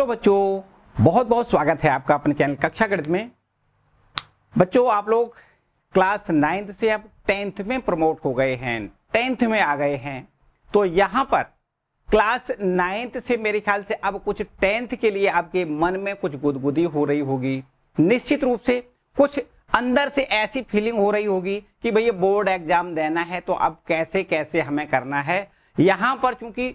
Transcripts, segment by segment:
Hello बच्चों, बहुत बहुत स्वागत है आपका अपने चैनल कक्षा गणित में। बच्चों, आप लोग क्लास 9th से अब 10th में प्रमोट हो गए हैं, 10th में आ गए हैं। तो यहाँ पर क्लास 9th से मेरे ख्याल से अब कुछ 10th के लिए आपके मन में कुछ गुदगुदी हो रही होगी। निश्चित रूप से कुछ अंदर से ऐसी फीलिंग हो रही होगी कि भैया बोर्ड एग्जाम देना है, तो अब कैसे कैसे हमें करना है। यहाँ पर चूंकि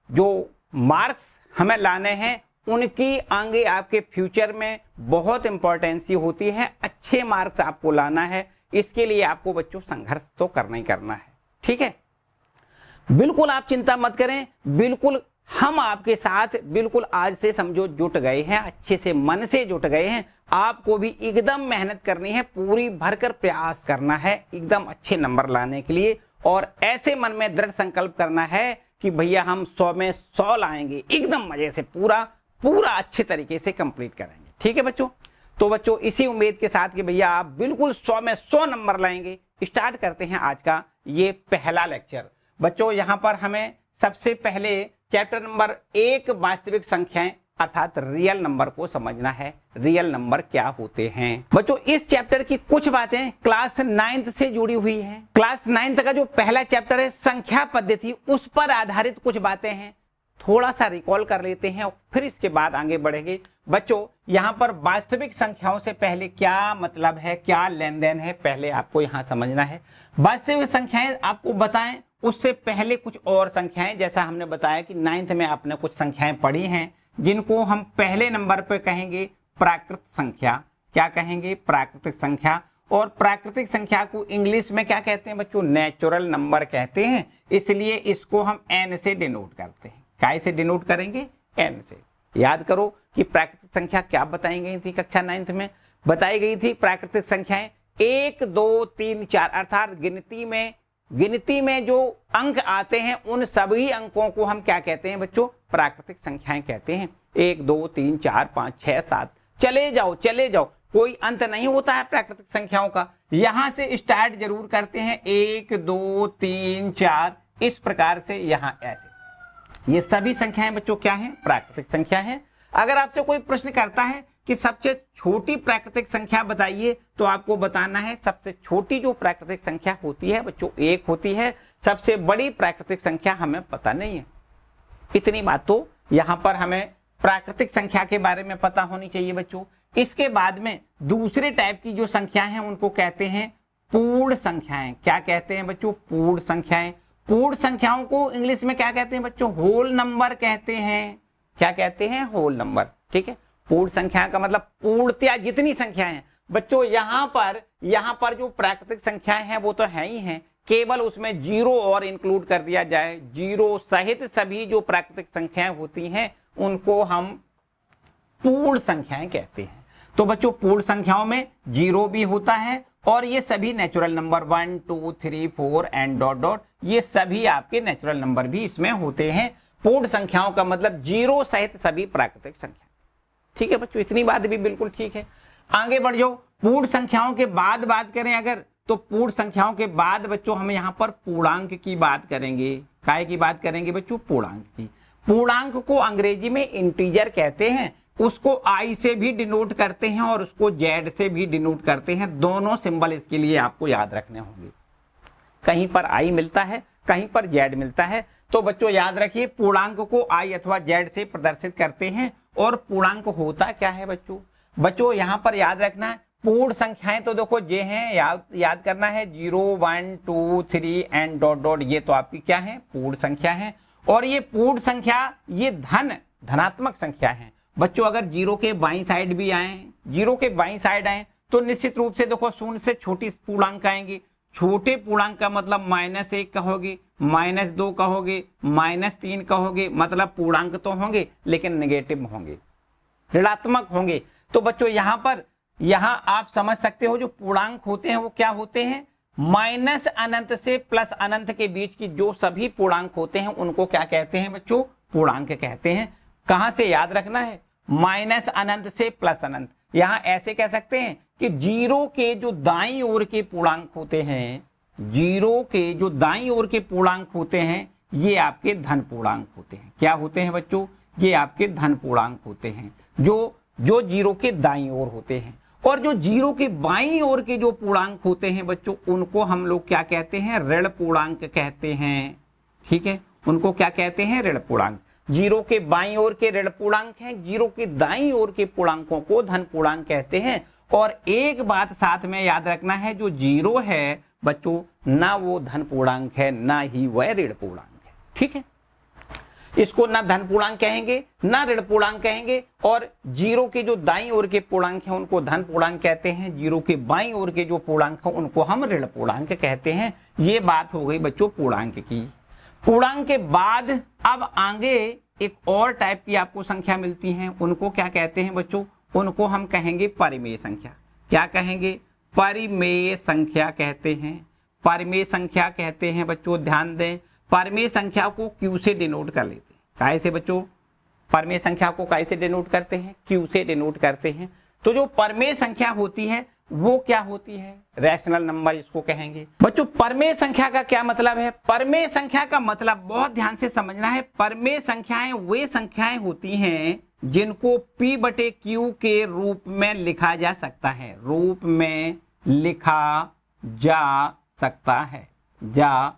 जो मार्क्स हमें लाने हैं उनकी आगे आपके फ्यूचर में बहुत इंपॉर्टेंसी होती है। अच्छे मार्क्स आपको लाना है, इसके लिए आपको बच्चों संघर्ष तो करना ही करना है। ठीक है, बिल्कुल आप चिंता मत करें, बिल्कुल हम आपके साथ बिल्कुल आज से समझो जुट गए हैं, अच्छे से मन से जुट गए हैं। आपको भी एकदम मेहनत करनी है, पूरी भरकर प्रयास करना है एकदम अच्छे नंबर लाने के लिए, और ऐसे मन में दृढ़ संकल्प करना है कि भैया हम 100 में 100 लाएंगे, एकदम मजे से पूरा अच्छे तरीके से कंप्लीट करेंगे। ठीक है बच्चों, तो बच्चों इसी उम्मीद के साथ कि भैया आप बिल्कुल 100 में 100 नंबर लाएंगे, स्टार्ट करते हैं आज का ये पहला लेक्चर। बच्चों यहाँ पर हमें सबसे पहले चैप्टर नंबर 1 वास्तविक संख्याएं अर्थात रियल नंबर को समझना है। रियल नंबर क्या होते हैं बच्चों, इस चैप्टर की कुछ बातें क्लास 9th से जुड़ी हुई हैं। क्लास 9th का जो पहला चैप्टर है संख्या पद्धति, उस पर आधारित कुछ बातें हैं, थोड़ा सा रिकॉल कर लेते हैं, फिर इसके बाद आगे बढ़ेंगे। बच्चों यहाँ पर वास्तविक संख्याओं से पहले क्या मतलब है, क्या लेन देन है, पहले आपको यहाँ समझना है। वास्तविक संख्याएं आपको बताएं, उससे पहले कुछ और संख्याएं, जैसा हमने बताया कि 9th में आपने कुछ संख्याएं पढ़ी हैं जिनको हम पहले नंबर पे कहेंगे प्राकृत संख्या। क्या कहेंगे? प्राकृतिक संख्या। और प्राकृतिक संख्या को इंग्लिश में क्या कहते हैं बच्चों? नेचुरल नंबर कहते हैं, इसलिए इसको हम एन से डिनोट करते हैं। काय से डिनोट करेंगे? एन से। याद करो कि प्राकृतिक संख्या क्या बताई गई थी कक्षा 9th में? बताई गई थी प्राकृतिक संख्याएं 1 2 3 4 अर्थात गिनती में जो अंक आते हैं उन सभी अंकों को हम क्या कहते हैं बच्चों? प्राकृतिक संख्याएं कहते हैं। 1 2 3 4 5 6 7 चले जाओ, कोई अंत नहीं होता है प्राकृतिक संख्याओं का। यहां से स्टार्ट जरूर करते हैं 1 2 3 4 इस प्रकार से, यहां ऐसे। ये सभी संख्याएं बच्चों क्या है? प्राकृतिक संख्या है। अगर आपसे कोई प्रश्न करता है कि सबसे छोटी प्राकृतिक संख्या बताइए, तो आपको बताना है सबसे छोटी जो प्राकृतिक संख्या होती है बच्चों 1 होती है। सबसे बड़ी प्राकृतिक संख्या हमें पता नहीं है। इतनी बात तो यहाँ पर हमें प्राकृतिक संख्या के बारे में पता होनी चाहिए बच्चों। इसके बाद में दूसरे टाइप की जो संख्याएं हैं उनको कहते हैं पूर्ण संख्याएं। क्या कहते हैं बच्चों? पूर्ण संख्याएं। पूर्ण संख्याओं को इंग्लिश में क्या कहते हैं बच्चों? होल नंबर कहते हैं। क्या कहते हैं? Whole number. ठीक है, पूर्ण संख्या का मतलब पूर्णतया जितनी संख्याएं हैं बच्चों। यहाँ पर जो प्राकृतिक संख्याएं हैं वो तो है ही हैं, केवल उसमें जीरो और इंक्लूड कर दिया जाए। जीरो सहित सभी जो प्राकृतिक संख्याएं होती हैं उनको हम पूर्ण संख्याएं कहते हैं। तो बच्चों पूर्ण संख्याओं में जीरो भी होता है, और ये सभी natural number 1 2 3 4 and dot dot, ये सभी आपके नेचुरल नंबर भी इसमें होते हैं। पूर्ण संख्याओं का मतलब जीरो सहित सभी प्राकृतिक संख्या। ठीक है बच्चों, इतनी बात भी बिल्कुल ठीक है। आगे बढ़ जाओ। पूर्ण संख्याओं के बाद बात करें अगर, तो पूर्ण संख्याओं के बाद बच्चों हम यहाँ पर पूर्णांक की बात करेंगे। काय की बात करेंगे बच्चों? पूर्णांक की। पूर्णांक को अंग्रेजी में इंटीजर कहते हैं। उसको आई से भी डिनोट करते हैं और उसको जेड से भी डिनोट करते हैं। दोनों सिंबल इसके लिए आपको याद रखने होंगे। कहीं पर आई मिलता है, कहीं पर जेड मिलता है। तो बच्चों याद रखिए, पूर्णांक को आई अथवा जेड से प्रदर्शित करते हैं। और पूर्णांक होता क्या है बच्चों? बच्चों यहाँ पर याद रखना है, पूर्ण संख्याएं तो देखो ये हैं, याद करना है 0 1 2 3 एंड डॉट डॉट, ये तो आपकी क्या है? पूर्ण संख्या है। और ये पूर्ण संख्या ये धनात्मक संख्या है बच्चों। अगर जीरो के बाईं साइड भी आए, तो निश्चित रूप से देखो शून्य से छोटी पूर्णांक आएंगे। छोटे पूर्णांक का मतलब -1 कहोगे, -2 कहोगे, -3 कहोगे, मतलब पूर्णांक तो होंगे लेकिन नेगेटिव होंगे, ऋणात्मक होंगे। तो बच्चों यहाँ आप समझ सकते हो जो पूर्णांक होते हैं वो क्या होते हैं? -अनंत से प्लस अनंत के बीच की जो सभी पूर्णांक होते हैं उनको क्या कहते हैं बच्चों? पूर्णांक कहते हैं। कहां से याद रखना है? -अनंत से प्लस अनंत। यहाँ ऐसे कह सकते हैं कि जीरो के जो दाईं ओर के पूर्णांक होते हैं, ये आपके धन पूर्णांक होते हैं। क्या होते हैं बच्चों? ये आपके धन पूर्णांक होते हैं, जो जीरो के दाईं ओर होते हैं। और जो जीरो के बाईं ओर के जो पूर्णांक होते हैं बच्चों, उनको हम लोग क्या कहते हैं, ऋण पूर्णांक कहते हैं। ठीक है, उनको क्या कहते हैं, ऋण पूर्णांक। जीरो के बाईं ओर के ऋण पूर्णांक हैं, जीरो के दाईं ओर के पूर्णांकों को धन पूर्णांक कहते हैं। और एक बात साथ में याद रखना है, जो जीरो है बच्चों, ना वो धन पूर्णांक है, ना ही वह ऋण पूर्णांक है। ठीक है, इसको ना धन पूर्णांक कहेंगे ना ऋण पूर्णांक कहेंगे। और जीरो के जो दाईं ओर के पूर्णांक हैं उनको धन पूर्णांक कहते हैं, जीरो के बाईं ओर के जो पूर्णांक हैं उनको हम ऋण पूर्णांक कहते हैं। ये बात हो गई बच्चों पूर्णांक की। पूर्णांक के बाद अब आगे एक और टाइप की आपको संख्या मिलती हैं, उनको क्या कहते हैं बच्चों, उनको हम कहेंगे परिमेय संख्या। क्या कहेंगे, परिमेय संख्या कहते हैं। परिमेय संख्या कहते हैं बच्चों, ध्यान दें, परिमेय संख्या को क्यू से डिनोट कर लेते हैं। कैसे बच्चों, परिमेय संख्या को कैसे डिनोट करते हैं, क्यू से डिनोट करते हैं। तो जो परिमेय संख्या होती है वो क्या होती है, रैशनल नंबर इसको कहेंगे। बच्चों परिमेय संख्या का क्या मतलब है, परिमेय संख्या का मतलब बहुत ध्यान से समझना है। परिमेय संख्याएं वे संख्याएं होती हैं जिनको P बटे Q के रूप में लिखा जा सकता है, रूप में लिखा जा सकता है, जा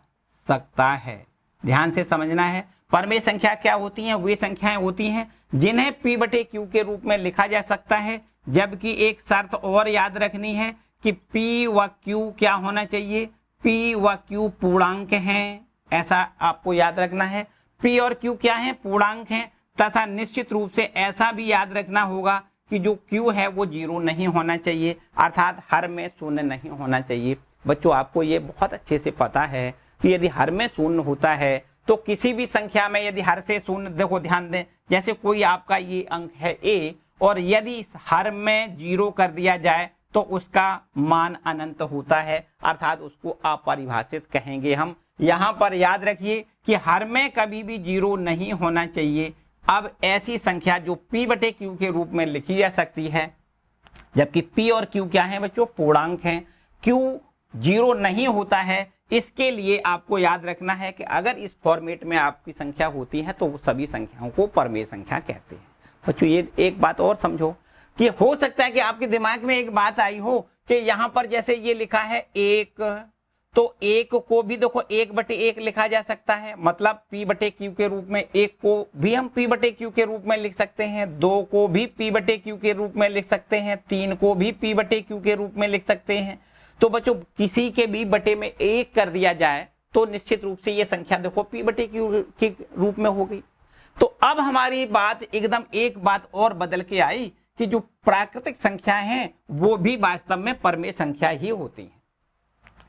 सकता है। ध्यान से समझना है, परिमेय संख्या क्या होती हैं, वे संख्याएं होती हैं जिन्हें P बटे Q के रूप में लिखा जा सकता है। जबकि एक शर्त और याद रखनी है कि P व Q क्या होना चाहिए, P व Q पूर्णांक हैं, ऐसा आपको याद रखना है। P और Q क्या है, पूर्णांक हैं। तथा निश्चित रूप से ऐसा भी याद रखना होगा कि जो Q है वो जीरो नहीं होना चाहिए, अर्थात हर में शून्य नहीं होना चाहिए। बच्चों आपको ये बहुत अच्छे से पता है कि यदि हर में शून्य होता है तो किसी भी संख्या में यदि हर से शून्य, देखो ध्यान दें, जैसे कोई आपका ये अंक है A, और यदि हर में जीरो कर दिया जाए तो उसका मान अनंत होता है, अर्थात उसको अपरिभाषित कहेंगे हम। यहाँ पर याद रखिए कि हर में कभी भी जीरो नहीं होना चाहिए। अब ऐसी संख्या जो P बटे Q के रूप में लिखी जा सकती है, जबकि P और Q क्या है बच्चों, पूर्णांक हैं, Q जीरो नहीं होता है। इसके लिए आपको याद रखना है कि अगर इस फॉर्मेट में आपकी संख्या होती है तो वो सभी संख्याओं को परिमेय संख्या कहते हैं। बच्चों ये एक बात और समझो कि हो सकता है कि आपके दिमाग में एक बात आई हो कि यहाँ पर जैसे ये लिखा है एक, तो एक को भी देखो एक बटे एक लिखा जा सकता है, मतलब P बटे Q के रूप में। एक को भी हम P बटे Q के रूप में लिख सकते हैं, दो को भी P बटे Q के रूप में लिख सकते हैं, तीन को भी P बटे Q के रूप में लिख सकते हैं। तो बच्चों किसी के भी बटे में एक कर दिया जाए तो निश्चित रूप से ये संख्या देखो P बटे Q के रूप में हो गई। तो अब हमारी बात एकदम एक बात और बदल के आई कि जो प्राकृतिक संख्याएं हैं वो भी वास्तव में परिमेय संख्या ही होती हैं।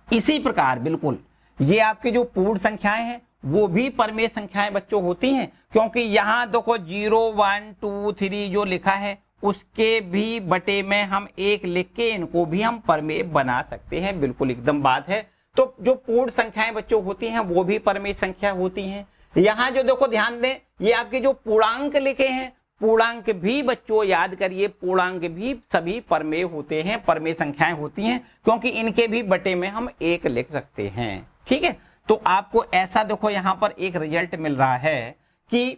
इसी प्रकार बिल्कुल ये आपके जो पूर्ण संख्याएं हैं वो भी परिमेय संख्याएं बच्चों होती हैं, क्योंकि यहाँ देखो 0 1 2 3 जो लिखा है उसके भी बटे में हम एक लिख के इनको भी हम परिमेय बना सकते हैं, बिल्कुल एकदम बात है। तो जो पूर्ण संख्याएं बच्चों होती हैं वो भी परिमेय संख्या होती हैं। यहाँ जो देखो ध्यान दें, ये आपके जो पूर्णांक लिखे हैं, पूर्णांक भी बच्चों याद करिए, पूर्णांक भी सभी परिमेय होते हैं, परिमेय संख्याएं होती हैं, क्योंकि इनके भी बटे में हम एक लिख सकते हैं। ठीक है, तो आपको ऐसा देखो यहाँ पर एक रिजल्ट मिल रहा है कि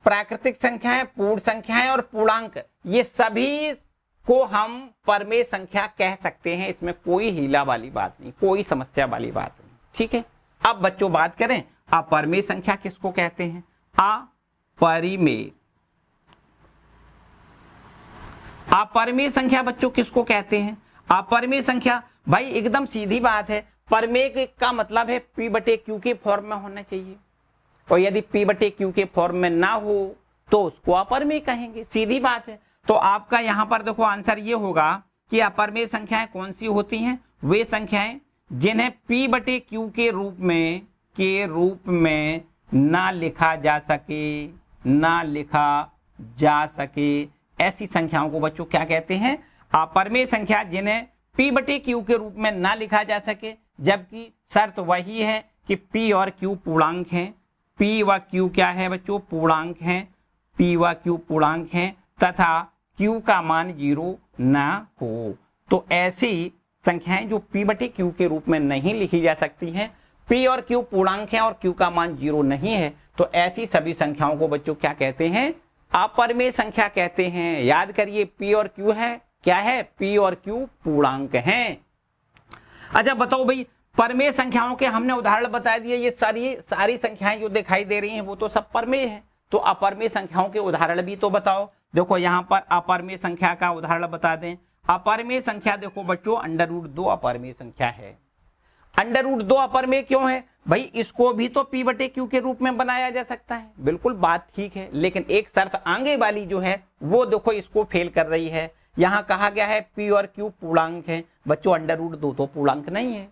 प्राकृतिक संख्याएं, पूर्ण संख्याएं और पूर्णांक, ये सभी को हम परिमेय संख्या कह सकते हैं। इसमें कोई हीला वाली बात नहीं, कोई समस्या वाली बात नहीं। ठीक है, अब बच्चों बात करें अपरिमेय संख्या किसको कहते हैं, अपरिमेय। अपरिमेय संख्या बच्चों किसको कहते हैं, अपरिमेय संख्या भाई एकदम सीधी बात है, परिमेय का मतलब है P बटे Q के फॉर्म में होना चाहिए, और यदि P बटे Q के फॉर्म में ना हो तो उसको अपरिमेय कहेंगे, सीधी बात है। तो आपका यहाँ पर देखो आंसर ये होगा कि अपरिमेय संख्याएं कौन सी होती हैं, वे संख्याएं जिन्हें P बटे Q के रूप में ना लिखा जा सके, ना लिखा जा सके, ऐसी संख्याओं को बच्चों क्या कहते हैं, अपरिमेय संख्या जिन्हें P बटे Q के रूप में ना लिखा जा सके, जबकि शर्त वही है कि P और Q पूर्णांक हैं। P व Q क्या है बच्चों, पूर्णांक हैं, P व Q पूर्णांक हैं तथा Q का मान जीरो ना हो। तो ऐसी संख्याएं जो P बटे Q के रूप में नहीं लिखी जा सकती हैं, P और Q पूर्णांक है और Q का मान जीरो नहीं है, तो ऐसी सभी संख्याओं को बच्चों क्या कहते हैं, अपरिमेय संख्या कहते हैं। याद करिए पी और क्यू है, क्या है, पी और क्यू पूर्णांक हैं। अच्छा बताओ भाई, परमेय संख्याओं के हमने उदाहरण बता दिए, ये सारी संख्याएं जो दिखाई दे रही हैं वो तो सब परमेय है, तो अपरमेय संख्याओं के उदाहरण भी तो बताओ। देखो यहाँ पर अपरमेय संख्या का उदाहरण बता दें। अपरमेय संख्या देखो बच्चों, √2 अपरमेय संख्या है। √2 अपरमेय क्यों है भाई? इसको भी तो P बटे Q के रूप में बनाया जा सकता है, बिल्कुल बात ठीक है, लेकिन एक शर्त आगे वाली जो है वो देखो इसको फेल कर रही है। यहाँ कहा गया है P और Q पूर्णांक है। बच्चों √2 तो पूर्णांक नहीं है।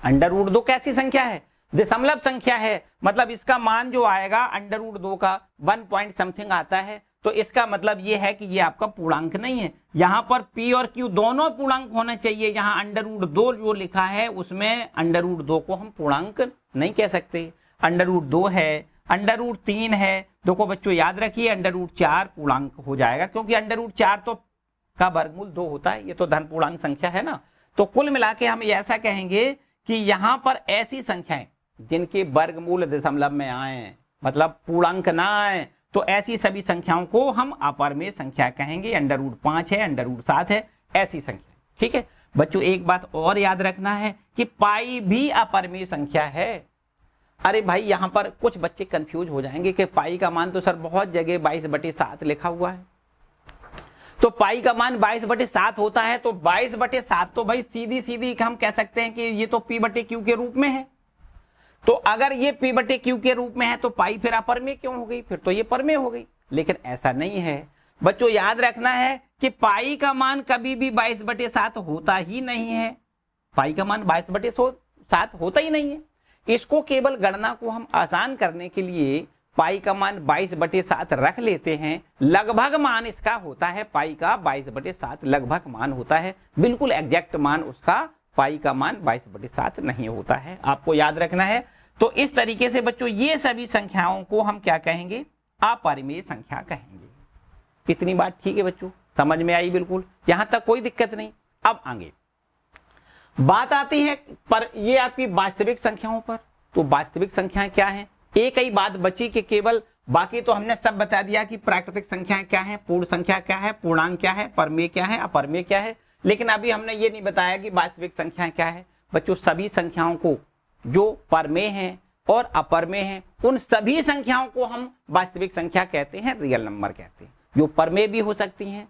√2 कैसी संख्या है? दशमलव संख्या है, मतलब इसका मान जो आएगा √2 का 1 पॉइंट समथिंग आता है, तो इसका मतलब ये है कि ये आपका पूर्णांक नहीं है। यहाँ पर P और Q दोनों पूर्णांक होना चाहिए। यहाँ √2 जो लिखा है उसमें √2 को हम पूर्णांक नहीं कह सकते। √2 है, √3 है। देखो बच्चों याद रखिए √4 पूर्णांक हो जाएगा, क्योंकि √4 तो का वर्गमूल 2 होता है, ये तो धन पूर्णांक संख्या है ना। तो कुल मिला के हम ऐसा कहेंगे कि यहाँ पर ऐसी संख्याएं जिनके वर्गमूल दशमलव में आए, मतलब पूर्णांक ना आए, तो ऐसी सभी संख्याओं को हम अपरमेय संख्या कहेंगे। √5 है, √7 है, ऐसी संख्या। ठीक है बच्चों, एक बात और याद रखना है कि पाई भी अपरमेय संख्या है। अरे भाई यहाँ पर कुछ बच्चे कंफ्यूज हो जाएंगे कि पाई का मान तो सर बहुत जगह 22/7 लिखा हुआ है, तो पाई का मान 22/7 होता है, तो 22/7 तो भाई सीधी हम कह सकते हैं कि ये तो P बटे Q के रूप में है। तो अगर ये P बटे Q के रूप में है तो पाई फिर अपरमेय क्यों हो गई? फिर तो ये परमेय हो गई। लेकिन ऐसा नहीं है बच्चों, याद रखना है कि पाई का मान कभी भी 22/7 होता ही नहीं है। पाई का मान 22/7 होता ही नहीं है। इसको केवल गणना को हम आसान करने के लिए पाई का मान 22/7 रख लेते हैं। लगभग मान इसका होता है, पाई का 22/7 लगभग मान होता है, बिल्कुल एग्जैक्ट मान उसका पाई का मान 22/7 नहीं होता है, आपको याद रखना है। तो इस तरीके से बच्चों ये सभी संख्याओं को हम क्या कहेंगे? अपरिमेय संख्या कहेंगे। इतनी बात ठीक है बच्चों, समझ में आई? बिल्कुल, यहां तक कोई दिक्कत नहीं। अब आगे बात आती है पर ये आपकी वास्तविक संख्याओं पर। तो वास्तविक संख्याएं क्या है? एक ही बात बची कि केवल, बाकी तो हमने सब बता दिया कि प्राकृतिक संख्याएं क्या है, पूर्ण संख्या क्या है, पूर्णांक क्या है, परमेय क्या है, अपरमेय क्या है, लेकिन अभी हमने ये नहीं बताया कि वास्तविक संख्याएं क्या है। बच्चों सभी संख्याओं को जो परमेय हैं और अपरमेय हैं, उन सभी संख्याओं को हम वास्तविक संख्या कहते हैं, रियल नंबर कहते हैं। जो परमेय भी हो सकती हैं,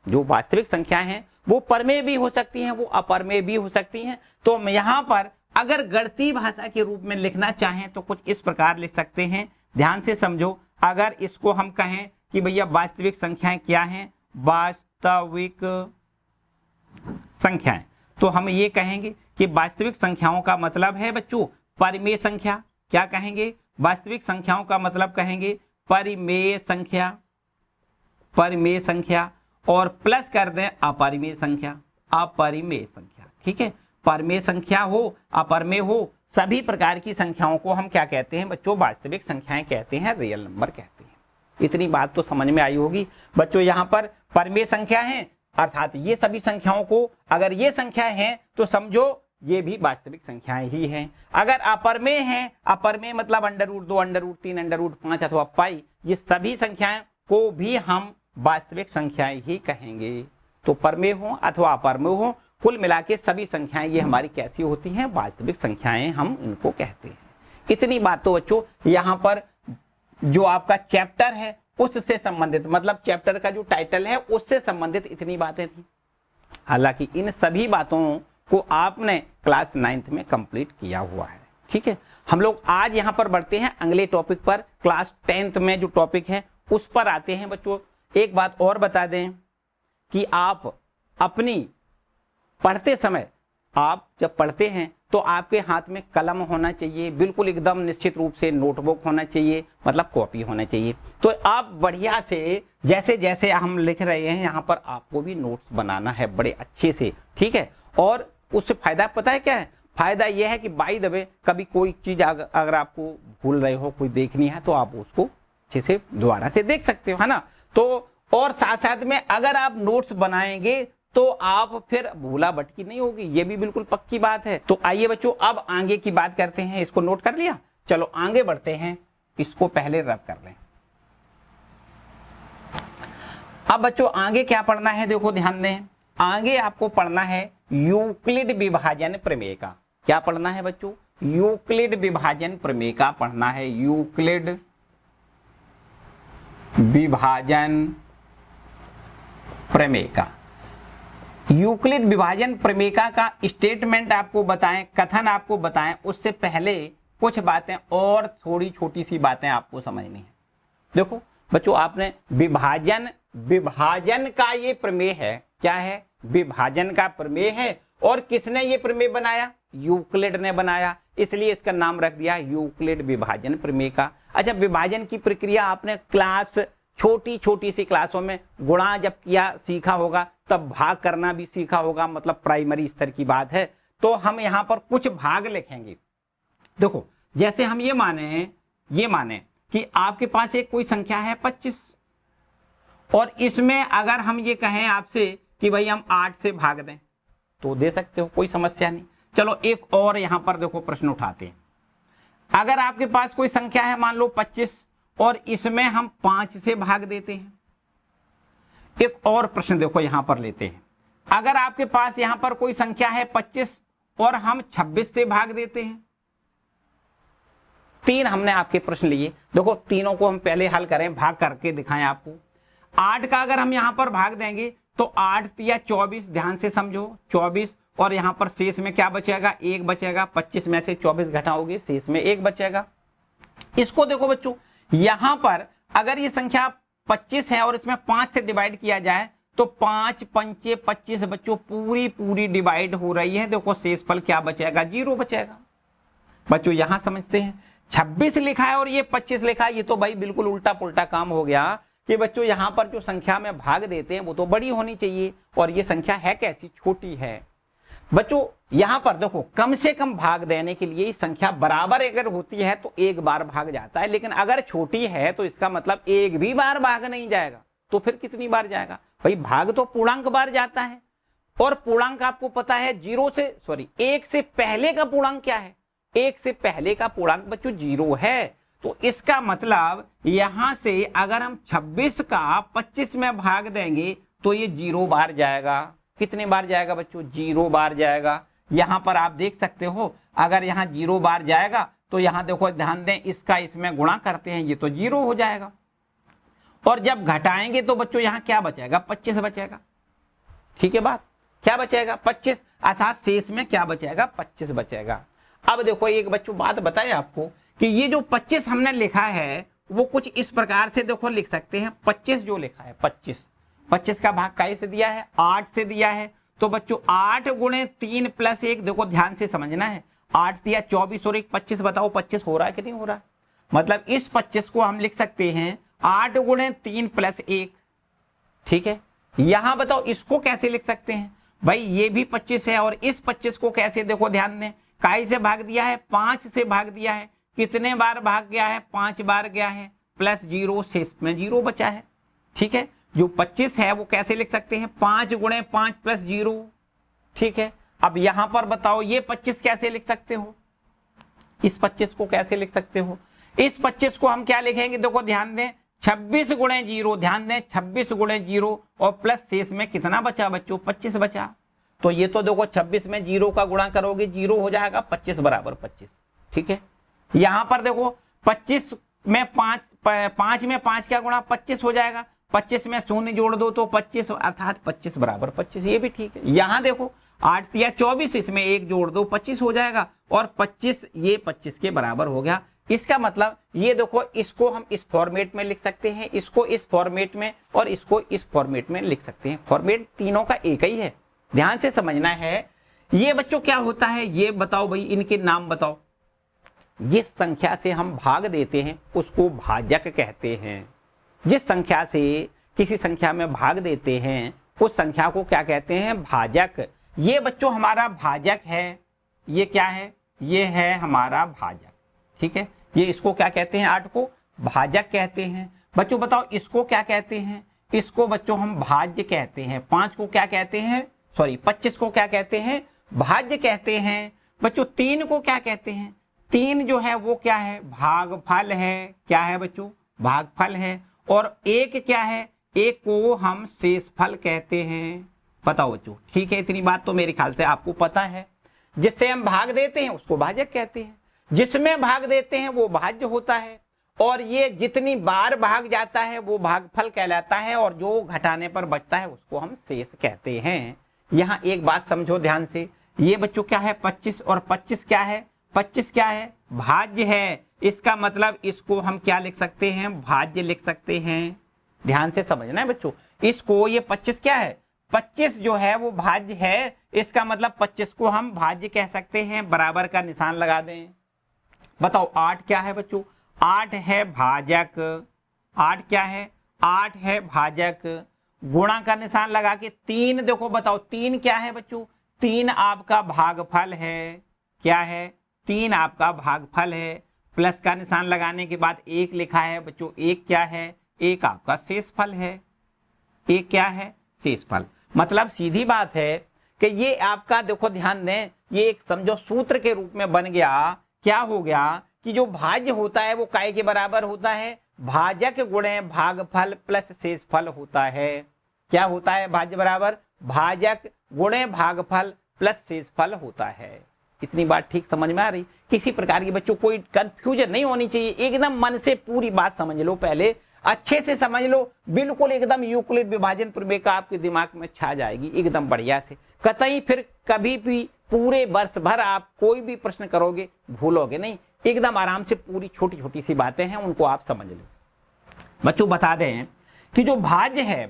जो वास्तविक संख्याएं हैं वो परमेय भी हो सकती हैं, वो अपरमेय भी हो सकती हैं। तो हम यहाँ पर अगर गणितीय भाषा के रूप में लिखना चाहें तो कुछ इस प्रकार लिख सकते हैं, ध्यान से समझो। अगर इसको हम कहें कि भैया वास्तविक संख्याएं क्या हैं, वास्तविक संख्याएं, तो हम ये कहेंगे कि वास्तविक संख्याओं का मतलब है बच्चों परिमेय संख्या। क्या कहेंगे? वास्तविक संख्याओं का मतलब कहेंगे परिमेय संख्या, परिमेय संख्या, और प्लस कर दें अपरिमेय संख्या, अपरिमेय संख्या। ठीक है, परमेय संख्या हो, अपरमेय हो, सभी प्रकार की संख्याओं को हम क्या कहते हैं बच्चों? वास्तविक संख्याएं कहते हैं, रियल नंबर कहते हैं। इतनी बात तो समझ में आई होगी बच्चों। यहाँ पर परमेय संख्या है, अर्थात ये सभी संख्याओं को, अगर ये संख्याएं हैं तो समझो ये भी वास्तविक संख्याएं ही हैं। अगर अपरमेय हैं, अपरमेय मतलब √2, √3, √5 अथवा पाई, ये सभी संख्याएं को भी हम वास्तविक संख्याएं ही कहेंगे। तो परमेय हो अथवा अपरमेय हो, कुल मिला के सभी संख्याएं ये हमारी कैसी होती हैं? वास्तविक संख्याएं हम इनको कहते हैं। इतनी बात तो बच्चों यहाँ पर जो आपका चैप्टर है उससे संबंधित, मतलब चैप्टर का जो टाइटल है उससे संबंधित इतनी बातें थी। हालांकि इन सभी बातों को आपने क्लास 9th में कंप्लीट किया हुआ है। ठीक है, हम लोग आज यहाँ पर बढ़ते हैं अगले टॉपिक पर। क्लास 10th में जो टॉपिक है उस पर आते हैं बच्चों। एक बात और बता दें कि आप अपनी पढ़ते समय, आप जब पढ़ते हैं तो आपके हाथ में कलम होना चाहिए, बिल्कुल एकदम निश्चित रूप से नोटबुक होना चाहिए, मतलब कॉपी होना चाहिए। तो आप बढ़िया से जैसे जैसे हम लिख रहे हैं यहाँ पर आपको भी नोट्स बनाना है बड़े अच्छे से। ठीक है, और उससे फायदा पता है क्या है? फायदा यह है कि बाय द वे कभी कोई चीज अगर आपको भूल रहे हो, कोई देखनी है, तो आप उसको अच्छे से दोबारा से देख सकते हो, है ना। तो और साथ साथ में अगर आप नोट्स बनाएंगे तो आप फिर भूला भटकी नहीं होगी, ये भी बिल्कुल पक्की बात है। तो आइए बच्चों अब आगे की बात करते हैं। इसको नोट कर लिया, चलो आगे बढ़ते हैं। इसको पहले रब कर लें। अब बच्चों आगे क्या पढ़ना है, देखो ध्यान दें, आगे आपको पढ़ना है यूक्लिड विभाजन प्रमेय का। क्या पढ़ना है बच्चों? यूक्लिड विभाजन प्रमेय का पढ़ना है। यूक्लिड विभाजन प्रमेय का। यूक्लिड विभाजन प्रमेय का स्टेटमेंट आपको बताएं, कथन आपको बताएं, उससे पहले कुछ बातें और थोड़ी छोटी सी बातें आपको समझनी है। देखो बच्चों, आपने विभाजन का ये प्रमेय है, क्या है? विभाजन का प्रमेय है। और किसने ये प्रमेय बनाया? यूक्लिड ने बनाया, इसलिए इसका नाम रख दिया यूक्लिड विभाजन प्रमेय का। अच्छा, विभाजन की प्रक्रिया आपने क्लास छोटी छोटी सी क्लासों में गुणा जब किया सीखा होगा, तब भाग करना भी सीखा होगा, मतलब प्राइमरी स्तर की बात है। तो हम यहाँ पर कुछ भाग लिखेंगे। देखो, जैसे हम ये माने कि आपके पास एक कोई संख्या है 25, और इसमें अगर हम ये कहें आपसे कि भाई हम 8 से भाग दें, तो दे सकते हो, कोई समस्या नहीं। चलो एक और यहां पर देखो प्रश्न उठाते हैं। अगर आपके पास कोई संख्या है मान लो 25, और इसमें हम 5 से भाग देते हैं। एक और प्रश्न देखो यहां पर लेते हैं। अगर आपके पास यहां पर कोई संख्या है 25 और हम 26 से भाग देते हैं। 3 हमने आपके प्रश्न लिए, देखो तीनों को हम पहले हल करें, भाग करके दिखाएं आपको। 8 का अगर हम यहां पर भाग देंगे तो 8 या 24, ध्यान से समझो 24, और यहां पर शेष में क्या बचेगा? 1 बचेगा। 25 में से 24 घटाओगे, शेष में 1 बचेगा। इसको देखो बच्चों, यहां पर अगर ये संख्या 25 है और इसमें 5 से डिवाइड किया जाए तो 5 पंचे 25 बच्चों, पूरी डिवाइड हो रही है। देखो शेषफल क्या बचेगा? 0 बचेगा। बच्चों यहां समझते हैं, 26 लिखा है और ये 25 लिखा है, ये तो भाई बिल्कुल उल्टा पुल्टा काम हो गया कि बच्चों यहां पर जो संख्या में भाग देते हैं वो तो बड़ी होनी चाहिए, और ये संख्या है कैसी? छोटी है। बच्चों यहां पर देखो, कम से कम भाग देने के लिए संख्या बराबर अगर होती है तो एक बार भाग जाता है, लेकिन अगर छोटी है तो इसका मतलब एक भी बार भाग नहीं जाएगा। तो फिर कितनी बार जाएगा? भाई भाग तो पूर्णांक बार जाता है, और पूर्णांक आपको पता है 1 से पहले का पूर्णांक क्या है? 1 से पहले का पूर्णांक बच्चों 0 है। तो इसका मतलब यहां से अगर हम 26 का 25 में भाग देंगे तो ये 0 बार जाएगा। कितने बार जाएगा बच्चों? 0 बार जाएगा। यहां पर आप देख सकते हो, अगर यहां 0 बार जाएगा तो यहां देखो ध्यान दें, इसका इसमें गुणा करते हैं, ये तो 0 हो जाएगा। और जब घटाएंगे तो बच्चों यहां क्या बचेगा? 25 बचेगा। ठीक है बात, क्या बचेगा? 25, अर्थात शेष में क्या बचेगा? 25 बचेगा। अब देखो एक बच्चों बात बताए आपको कि ये जो 25 हमने लिखा है वो कुछ इस प्रकार से देखो लिख सकते हैं। 25 जो लिखा है 25 का भाग काहे से दिया है? 8 से दिया है। तो बच्चों 8 गुणे 3 प्लस 1, देखो ध्यान से समझना है, 8 दिया 24 और 1 25, बताओ 25 हो रहा है कि नहीं हो रहा? मतलब इस 25 को हम लिख सकते हैं 8 गुणे 3 प्लस 1। ठीक है, यहां बताओ इसको कैसे लिख सकते हैं? भाई ये भी 25 है और इस 25 को कैसे, देखो ध्यान दें, काहे से भाग दिया है? 5 से भाग दिया है। कितने बार भाग गया है? 5 बार गया है, प्लस 0, शेष में 0 बचा है। ठीक है, जो 25 है वो कैसे लिख सकते हैं? 5 गुणे 5 प्लस 0। ठीक है, अब यहां पर बताओ ये 25 कैसे लिख सकते हो? इस 25 को कैसे लिख सकते हो? इस 25 को हम क्या लिखेंगे? देखो ध्यान दें, 26 गुणे 0, ध्यान दें 26 गुणे 0, और प्लस शेष में कितना बचा बच्चों? 25 बचा। तो ये तो देखो 26 में 0 का गुणा करोगे 0 हो जाएगा, 25 बराबर 25। ठीक है, यहां पर देखो 25 में 5 में 5 का गुणा 25 हो जाएगा, 25 में 0 जोड़ दो तो 25, अर्थात 25 बराबर 25, ये भी ठीक है। यहां देखो 8 या 24, इसमें 1 जोड़ दो 25 हो जाएगा, और 25 ये 25 के बराबर हो गया। इसका मतलब ये देखो, इसको हम इस फॉर्मेट में लिख सकते हैं, इसको इस फॉर्मेट में, और इसको इस फॉर्मेट में लिख सकते हैं। फॉर्मेट तीनों का एक ही है, ध्यान से समझना है। ये बच्चों क्या होता है ये बताओ भाई, इनके नाम बताओ। जिस संख्या से हम भाग देते हैं उसको भाजक कहते हैं। जिस संख्या से किसी संख्या में भाग देते हैं उस संख्या को क्या कहते हैं? भाजक। ये बच्चों हमारा भाजक है। ये क्या है? ये है हमारा भाजक। ठीक है, ये इसको क्या कहते हैं? 8 को भाजक कहते हैं। बच्चों बताओ इसको क्या कहते हैं? इसको बच्चों हम भाज्य कहते हैं। 5 को क्या कहते हैं? 25 को क्या कहते हैं? भाज्य कहते हैं। बच्चों 3 को क्या कहते हैं? 3 जो है वो क्या है? भागफल है। क्या है बच्चों? भागफल है। और 1 क्या है? एक को हम शेषफल कहते हैं। बताओ बच्चों, ठीक है, इतनी बात तो मेरे ख्याल से आपको पता है। जिससे हम भाग देते हैं उसको भाजक कहते हैं, जिसमें भाग देते हैं वो भाज्य होता है, और ये जितनी बार भाग जाता है वो भागफल कहलाता है, और जो घटाने पर बचता है उसको हम शेष कहते हैं। यहाँ एक बात समझो ध्यान से, ये बच्चों क्या है 25, और 25 क्या है, 25 क्या है, भाज्य है। इसका मतलब इसको हम क्या लिख सकते हैं, भाज्य लिख सकते हैं। ध्यान से समझना है बच्चों, इसको ये 25 क्या है, 25 जो है वो भाज्य है। इसका मतलब 25 को हम भाज्य कह सकते हैं, बराबर का निशान लगा दें। बताओ 8 क्या है बच्चों, 8 है भाजक। 8 क्या है, 8 है भाजक। गुणा का निशान लगा के 3 देखो, बताओ 3 क्या है बच्चों, 3 आपका भागफल है। क्या है, 3 आपका भागफल है। प्लस का निशान लगाने के बाद 1 लिखा है बच्चों, 1 क्या है, 1 आपका शेषफल है। 1 क्या है, शेषफल। मतलब सीधी बात है कि ये आपका देखो ध्यान दें, ये एक समझो सूत्र के रूप में बन गया। क्या हो गया कि जो भाज्य होता है वो काय के बराबर होता है, भाजक गुणे भागफल प्लस शेषफल होता है। क्या होता है, भाज्य बराबर भाजक गुणे भागफल प्लस शेषफल होता है। इतनी बात ठीक समझ में आ रही, किसी प्रकार की बच्चों कोई कंफ्यूजन नहीं होनी चाहिए। एकदम मन से पूरी बात समझ लो, पहले अच्छे से समझ लो, बिल्कुल एकदम यूक्लिड विभाजन प्रमेय का आपके दिमाग में छा जाएगी एकदम बढ़िया से। कतई फिर कभी भी पूरे वर्ष भर आप कोई भी प्रश्न करोगे भूलोगे नहीं, एकदम आराम से पूरी छोटी छोटी सी बातें हैं उनको आप समझ लो। बच्चों बता दें कि जो भाज्य है,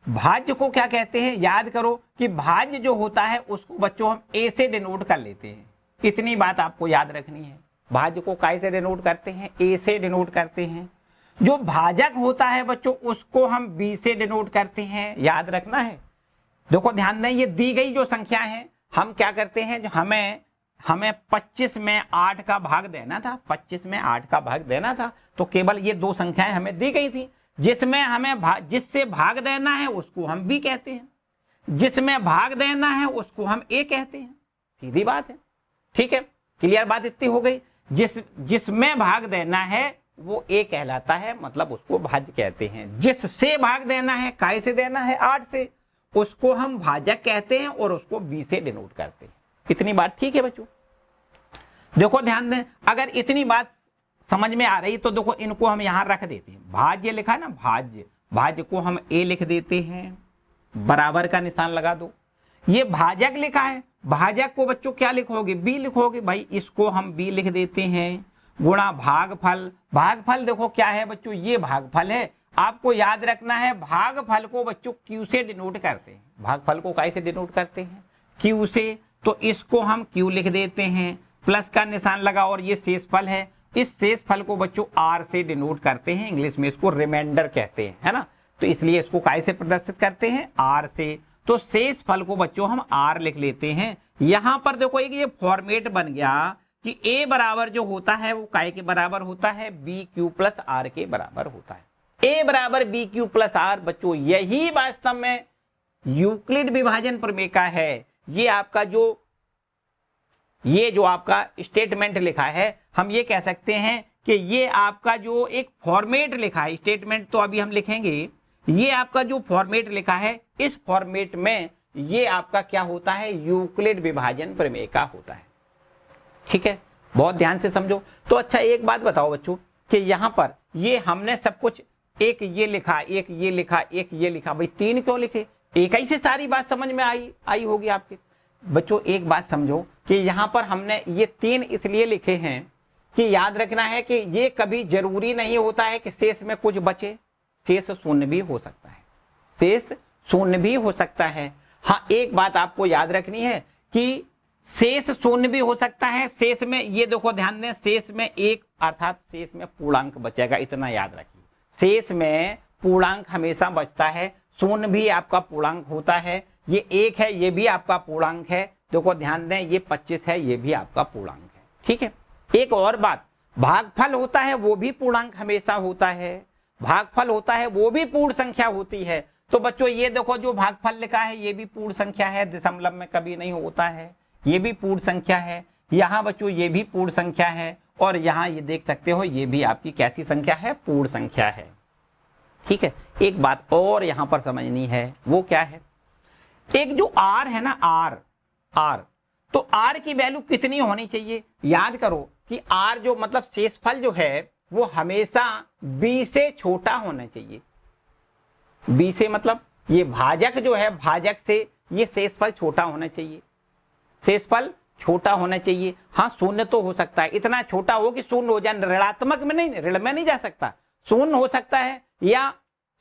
भाज्य को क्या कहते हैं, याद करो कि भाज्य जो होता है उसको बच्चों हम ए से डिनोट कर लेते हैं। इतनी बात आपको याद रखनी है, भाज्य को काय से डिनोट करते हैं, ए से डिनोट करते हैं। जो भाजक होता है बच्चों उसको हम बी से डिनोट करते हैं, याद रखना है। देखो ध्यान दें, ये दी गई जो संख्या है हम क्या करते हैं, जो हमें 25 में 8 का भाग देना था, 25 में 8 का भाग देना था, तो केवल ये 2 संख्याएं हमें दी गई थी। जिसमें हमें जिससे भाग देना है उसको हम बी कहते हैं, जिसमें भाग देना है उसको हम ए कहते हैं। सीधी बात है, ठीक है, क्लियर बात इतनी हो गई। जिसमें भाग देना है वो ए कहलाता है, मतलब उसको भाज्य कहते हैं। जिससे भाग देना है, काय से देना है, 8 से, उसको हम भाजक कहते हैं और उसको बी से डिनोट करते हैं। इतनी बात ठीक है बच्चों। देखो ध्यान दें, अगर इतनी बात समझ में आ रही तो देखो इनको हम यहां रख देते हैं। भाज्य लिखा है ना, भाज्य को हम ए लिख देते हैं, बराबर का निशान लगा दो। ये भाजक लिखा है, भाजक को बच्चों क्या लिखोगे, बी लिखोगे, भाई इसको हम बी लिख देते हैं। गुणा भागफल, भागफल देखो क्या है बच्चों, ये भागफल है। आपको याद रखना है भागफल को बच्चों क्यू से डिनोट करते हैं। भागफल को काय से डिनोट करते हैं, क्यू से, तो इसको हम क्यू लिख देते हैं, प्लस का निशान लगा, और ये शेषफल है। इस शेषफल को बच्चों आर से डिनोट करते हैं, इंग्लिश में इसको रिमाइंडर कहते हैं, है ना। तो इसलिए इसको काय से प्रदर्शित करते हैं, आर से। तो शेषफल को बच्चों हम आर लिख लेते हैं। यहां पर देखो एक ये फॉर्मेट बन गया कि ए बराबर जो होता है वो काय के बराबर होता है, बी क्यू प्लस आर के बराबर होता है। ए बराबर बी क्यू प्लस आर बच्चों, यही वास्तव में यूक्लिड विभाजन प्रमेय का है। ये जो आपका स्टेटमेंट लिखा है, हम ये कह सकते हैं कि ये आपका जो एक फॉर्मेट लिखा है, स्टेटमेंट तो अभी हम लिखेंगे, ये आपका जो फॉर्मेट लिखा है, इस फॉर्मेट में ये आपका क्या होता है, यूक्लिड विभाजन प्रमेय का होता है। ठीक है, बहुत ध्यान से समझो। तो अच्छा एक बात बताओ बच्चों कि यहां पर ये हमने सब कुछ एक ये लिखा, एक ये लिखा, एक ये लिखा, भाई 3 क्यों लिखे, एक ही से सारी बात समझ में आई होगी आपके बच्चों। एक बात समझो कि यहां पर हमने ये 3 इसलिए लिखे हैं कि याद रखना है कि ये कभी जरूरी नहीं होता है कि शेष में कुछ बचे, शेष शून्य भी हो सकता है, शेष शून्य भी हो सकता है। हाँ, एक बात आपको याद रखनी है कि शेष शून्य भी हो सकता है, शेष में ये देखो ध्यान दें, शेष में 1 अर्थात शेष में पूर्णांक बचेगा, इतना याद रखिए। शेष में पूर्णांक हमेशा बचता है, शून्य भी आपका पूर्णांक होता है, ये 1 है ये भी आपका पूर्णांक है। देखो ध्यान दें, ये 25 है ये भी आपका पूर्णांक है। ठीक है, एक और बात, भागफल होता है वो भी पूर्णांक हमेशा होता है, भागफल होता है वो भी पूर्ण संख्या होती है। तो बच्चों ये देखो जो भागफल लिखा है ये भी पूर्ण संख्या है, दशमलव में कभी नहीं होता है, ये भी पूर्ण संख्या है। यहाँ बच्चों ये भी पूर्ण संख्या है, और यहाँ ये देख सकते हो ये भी आपकी कैसी संख्या है, पूर्ण संख्या है। ठीक है, एक बात और यहां पर समझनी है, वो क्या है, एक जो r है ना, r, तो r की वैल्यू कितनी होनी चाहिए? याद करो कि r जो मतलब शेषफल जो है वो हमेशा b से छोटा होना चाहिए। b से मतलब ये भाजक जो है, भाजक से ये शेषफल छोटा होना चाहिए, शेषफल छोटा होना चाहिए। हाँ, शून्य तो हो सकता है, इतना छोटा हो कि शून्य हो जाए, ऋणात्मक में नहीं, ऋण में नहीं जा सकता, शून्य हो सकता है या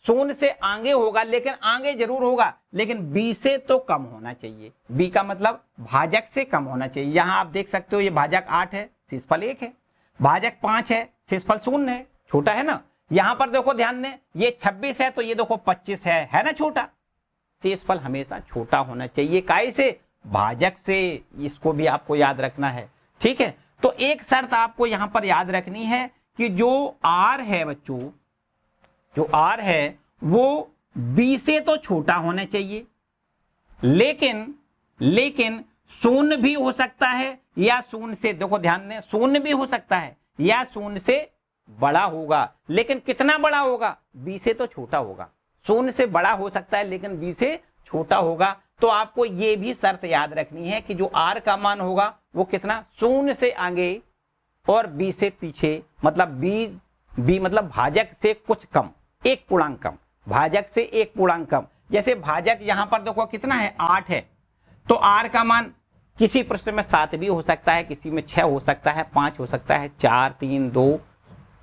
शून्य से आगे होगा, लेकिन आगे जरूर होगा, लेकिन b से तो कम होना चाहिए। b का मतलब भाजक से कम होना चाहिए। यहां आप देख सकते हो ये भाजक 8 है, शेषफल 1 है, भाजक 5 है, शेषफल 0 है, छोटा है ना। यहां पर देखो ध्यान दें, ये 26 है तो ये देखो 25 है ना छोटा। शेषफल हमेशा छोटा होना चाहिए, काय से? भाजक से। इसको भी आपको याद रखना है, ठीक है। तो एक शर्त आपको यहां पर याद रखनी है कि जो r है बच्चों, जो r है वो b से तो छोटा होना चाहिए, लेकिन शून्य भी हो सकता है या शून्य से, देखो ध्यान दें, शून्य भी हो सकता है या शून्य से बड़ा होगा, लेकिन कितना बड़ा होगा? b से तो छोटा होगा। शून्य से बड़ा हो सकता है लेकिन b से छोटा होगा। तो आपको ये भी शर्त याद रखनी है कि जो r का मान होगा वो कितना? शून्य से आगे और b से पीछे, मतलब b मतलब भाजक से कुछ कम, एक पूर्णांक कम, भाजक से एक पूर्णांक कम। जैसे भाजक यहां पर देखो कितना है? 8 है, तो r का मान किसी प्रश्न में 7 भी हो सकता है, किसी में 6 हो सकता है, 5 हो सकता है, 4, 3, 2,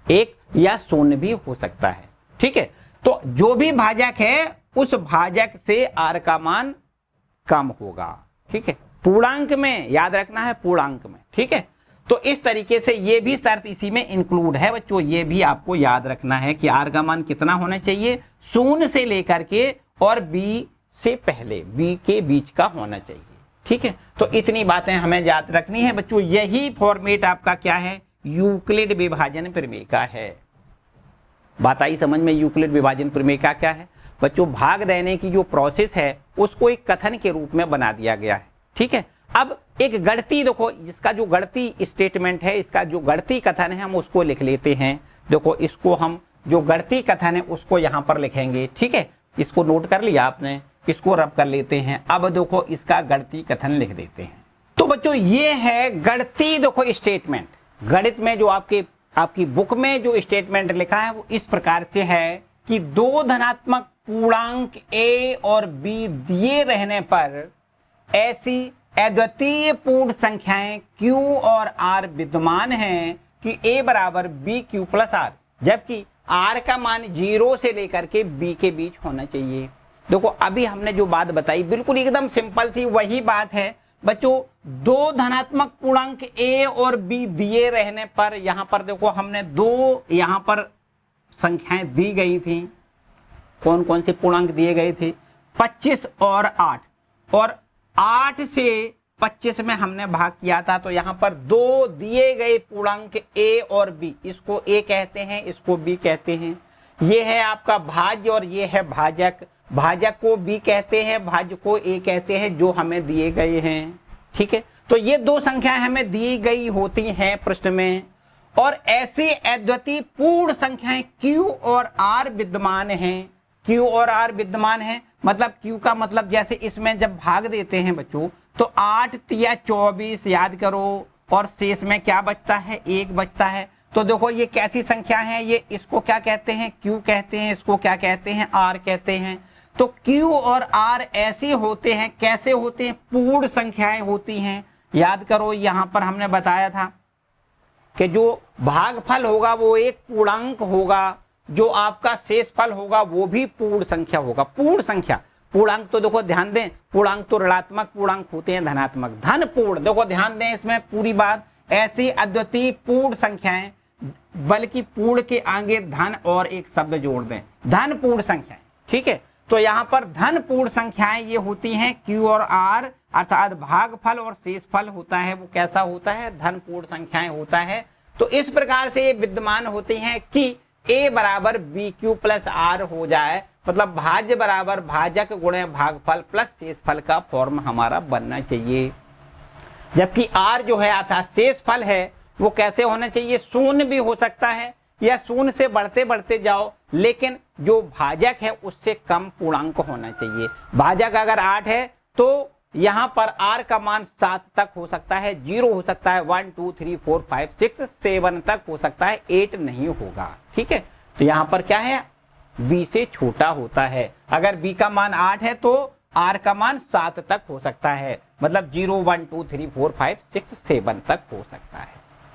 1 या 0 भी हो सकता है, ठीक है। तो जो भी भाजक है उस भाजक से r का मान कम होगा, ठीक है, पूर्णांक में, याद रखना है पूर्णांक में, ठीक है। तो इस तरीके से ये भी शर्त इसी में इंक्लूड है बच्चों, ये भी आपको याद रखना है कि r का मान कितना होना चाहिए? शून्य से लेकर के और b से पहले, b के बीच का होना चाहिए, ठीक है। तो इतनी बातें हमें याद रखनी है बच्चों। यही फॉर्मेट आपका क्या है? यूक्लिड विभाजन प्रमेय का है। बात आई समझ में? यूक्लिड विभाजन प्रमेय का क्या है बच्चों? भाग देने की जो प्रोसेस है उसको एक कथन के रूप में बना दिया गया है, ठीक है। अब एक गणती देखो, जिसका जो गणती स्टेटमेंट है, इसका जो गणती कथन है, हम उसको लिख लेते हैं। देखो इसको हम जो गणती कथन है उसको यहाँ पर लिखेंगे, ठीक है। इसको नोट कर लिया आपने, इसको रब कर लेते हैं। अब देखो इसका गणती कथन लिख देते हैं। तो बच्चों ये है गणती देखो स्टेटमेंट। गणित में जो आपकी बुक में जो स्टेटमेंट लिखा है वो इस प्रकार से है कि दो धनात्मक पूर्णांक a और b दिए रहने पर ऐसी अद्वितीय पूर्ण संख्याएं q और r विद्यमान हैं कि a बराबर b q प्लस r, जबकि r का मान 0 से लेकर के b के बीच होना चाहिए। देखो अभी हमने जो बात बताई बिल्कुल एकदम सिंपल सी वही बात है बच्चों। दो धनात्मक पूर्णांक a और b दिए रहने पर, यहां पर देखो हमने दो यहां पर संख्याएं दी गई थी। कौन कौन से पूर्णांक दिए गए थे? 25 और 8, और 8 से 25 में हमने भाग किया था। तो यहाँ पर दो दिए गए पूर्णांक a और b, इसको a कहते हैं, इसको b कहते हैं। ये है आपका भाज्य और ये है भाजक। भाजक को b कहते हैं, भाज्य को a कहते हैं, जो हमें दिए गए हैं, ठीक है। तो ये दो संख्याएं हमें दी गई होती हैं प्रश्न में, और ऐसी अद्वितीय पूर्ण संख्याएं q और r विद्यमान हैं। q और r विद्यमान है, मतलब q का मतलब जैसे इसमें जब भाग देते हैं बच्चों तो 8 तिया 24 याद करो, और शेष में क्या बचता है? 1 बचता है। तो देखो ये कैसी संख्या है? ये इसको क्या कहते हैं? q कहते हैं, इसको क्या कहते हैं? r कहते हैं। तो q और r ऐसे होते हैं, कैसे होते हैं? पूर्ण संख्याएं होती हैं। याद करो यहाँ पर हमने बताया था कि जो भागफल होगा वो एक पूर्णांक होगा, जो आपका शेषफल होगा वो भी पूर्ण संख्या होगा। पूर्ण संख्या, पूर्णांक तो देखो ध्यान दें, पूर्णांक तो ऋणात्मक पूर्णांक होते हैं, धनात्मक। धन पूर्ण, देखो ध्यान दें इसमें पूरी बात, ऐसी अद्वितीय पूर्ण संख्याएं, बल्कि पूर्ण के आगे धन और एक शब्द जोड़ दें, धन पूर्ण संख्याएं, ठीक है। तो यहाँ पर धन पूर्ण संख्याएं ये होती हैं q और r, अर्थात भागफल और शेषफल होता है वो कैसा होता है? धन पूर्ण संख्याएं होता है। तो इस प्रकार से ये विद्यमान होती हैं कि a बराबर बी क्यू प्लस r हो जाए, मतलब भाज्य बराबर भाजक गुणे भागफल प्लस शेषफल का फॉर्म हमारा बनना चाहिए। जबकि r जो है अर्थात शेषफल है वो कैसे होना चाहिए? शून्य भी हो सकता है या शून्य से बढ़ते बढ़ते जाओ, लेकिन जो भाजक है उससे कम पूर्णांक होना चाहिए। भाजक अगर 8 है तो यहाँ पर r का मान 7 तक हो सकता है, 0 हो सकता है, 1 2 3 4 5 6 7 तक हो सकता है, 8 नहीं होगा। ठीक है, तो यहाँ पर क्या है, b से छोटा होता है। अगर b का मान 8 है तो r का मान 7 तक हो सकता है, मतलब 0 1 2 3 4 5 6 7 तक हो सकता है।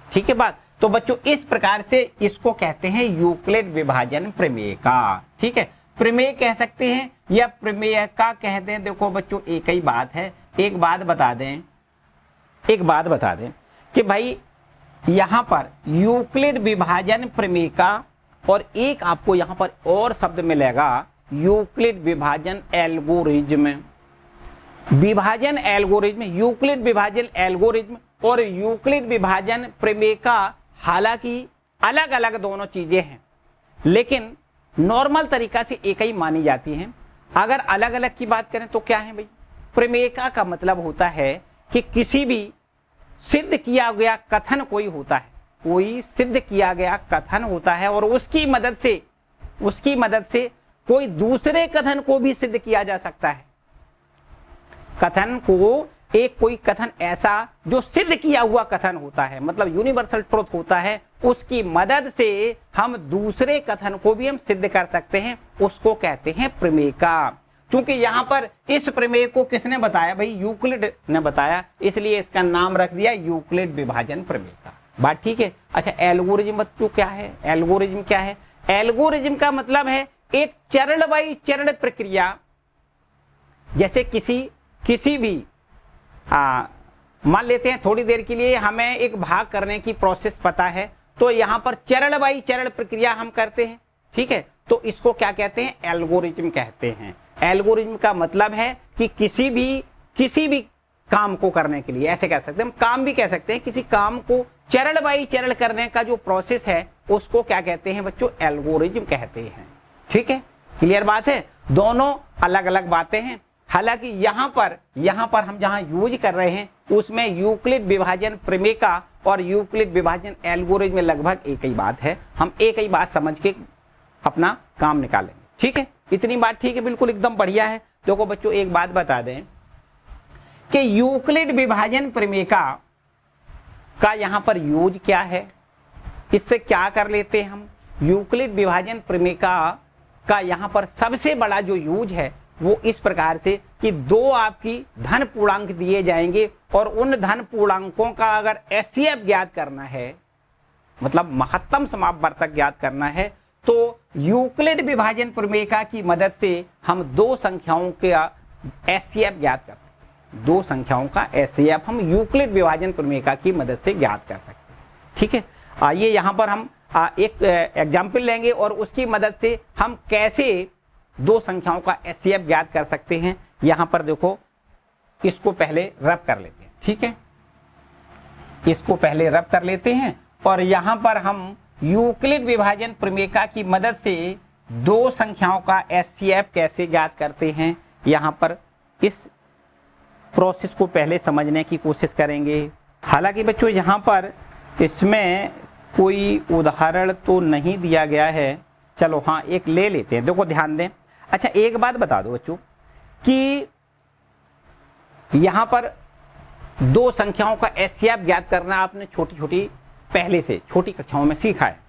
ठीक है बात। तो बच्चों इस प्रकार से इसको कहते हैं यूक्लिड विभाजन प्रमेय का। ठीक है, प्रमेय कह सकते हैं या प्रमेय का कहते हैं। देखो बच्चों एक ही बात है। एक बात बता दें कि भाई यहाँ पर यूक्लिड विभाजन प्रमेय का, और एक आपको यहाँ पर और शब्द मिलेगा यूक्लिड विभाजन एल्गोरिज्म। विभाजन एल्गोरिज्म, यूक्लिड विभाजन एल्गोरिज्म और यूक्लिड विभाजन प्रमेय का हालांकि अलग अलग दोनों चीजें हैं, लेकिन नॉर्मल तरीका से एक ही मानी जाती हैं। अगर अलग अलग की बात करें तो क्या है भाई, प्रमेयिका का मतलब होता है कि किसी भी सिद्ध किया गया कथन कोई होता है, कोई सिद्ध किया गया कथन होता है और उसकी मदद से कोई दूसरे कथन को भी सिद्ध किया जा सकता है। कथन को कोई कथन ऐसा जो सिद्ध किया हुआ कथन होता है, मतलब यूनिवर्सल ट्रुथ होता है, उसकी मदद से हम दूसरे कथन को भी हम सिद्ध कर सकते हैं, उसको कहते हैं प्रमेय का। क्योंकि यहाँ पर इस प्रमेय को किसने बताया भाई, यूक्लिड ने बताया, इसलिए इसका नाम रख दिया यूक्लिड विभाजन प्रमेय का। बात ठीक है। अच्छा, एल्गोरिज्म बच्चों क्या है? एल्गोरिज्म क्या है? एल्गोरिज्म का मतलब है एक चरण बाई चरण प्रक्रिया। जैसे किसी भी मान लेते हैं थोड़ी देर के लिए हमें एक भाग करने की प्रोसेस पता है, तो यहाँ पर चरण बाई चरण प्रक्रिया हम करते हैं। ठीक है, तो इसको क्या कहते हैं, एल्गोरिज्म कहते हैं। एल्गोरिज्म का मतलब है कि किसी भी काम को करने के लिए, ऐसे कह सकते हैं, हम काम भी कह सकते हैं, किसी काम को चरण बाई चरण करने का जो प्रोसेस है उसको क्या कहते हैं बच्चों, एल्गोरिज्म कहते हैं। ठीक है, क्लियर बात है। दोनों अलग अलग बातें हैं। हालांकि यहाँ पर हम जहाँ यूज कर रहे हैं उसमें यूक्लिड विभाजन प्रमेय का और यूक्लिड विभाजन एल्गोरिज्म में लगभग एक ही बात है। हम एक ही बात समझ के अपना काम निकालेंगे। ठीक है, इतनी बात ठीक है, बिल्कुल एकदम बढ़िया है। देखो बच्चों एक बात बता दें कि यूक्लिड विभाजन प्रमेय का यहाँ पर यूज क्या है, इससे क्या कर लेते हैं हम। यूक्लिड विभाजन प्रमेय का यहाँ पर सबसे बड़ा जो यूज है वो इस प्रकार से कि दो आपकी धन पूर्णांक दिए जाएंगे और उन धन पूर्णांकों का अगर एचसीएफ ज्ञात करना है, मतलब महत्तम समापवर्तक ज्ञात करना है, तो यूक्लिड विभाजन प्रमेय की मदद से हम दो संख्याओं का एचसीएफ ज्ञात कर सकते हैं। दो संख्याओं का एचसीएफ हम यूक्लिड विभाजन प्रमेय की मदद से ज्ञात कर सकते हैं। ठीक है, आइए यहाँ पर हम एक एग्जाम्पल लेंगे और उसकी मदद से हम कैसे दो संख्याओं का एचसीएफ ज्ञात कर सकते हैं। यहां पर देखो, इसको पहले रब कर लेते हैं। ठीक है, इसको पहले रब कर लेते हैं और यहां पर हम यूक्लिड विभाजन प्रमेय की मदद से दो संख्याओं का एचसीएफ कैसे ज्ञात करते हैं, यहां पर इस प्रोसेस को पहले समझने की कोशिश करेंगे। हालांकि बच्चों यहां पर इसमें कोई उदाहरण तो नहीं दिया गया है, चलो हाँ एक ले लेते हैं। देखो ध्यान दें। अच्छा एक बात बता दो बच्चों कि यहां पर दो संख्याओं का एचसीएफ ज्ञात करना आपने पहले से छोटी कक्षाओं में सीखा है।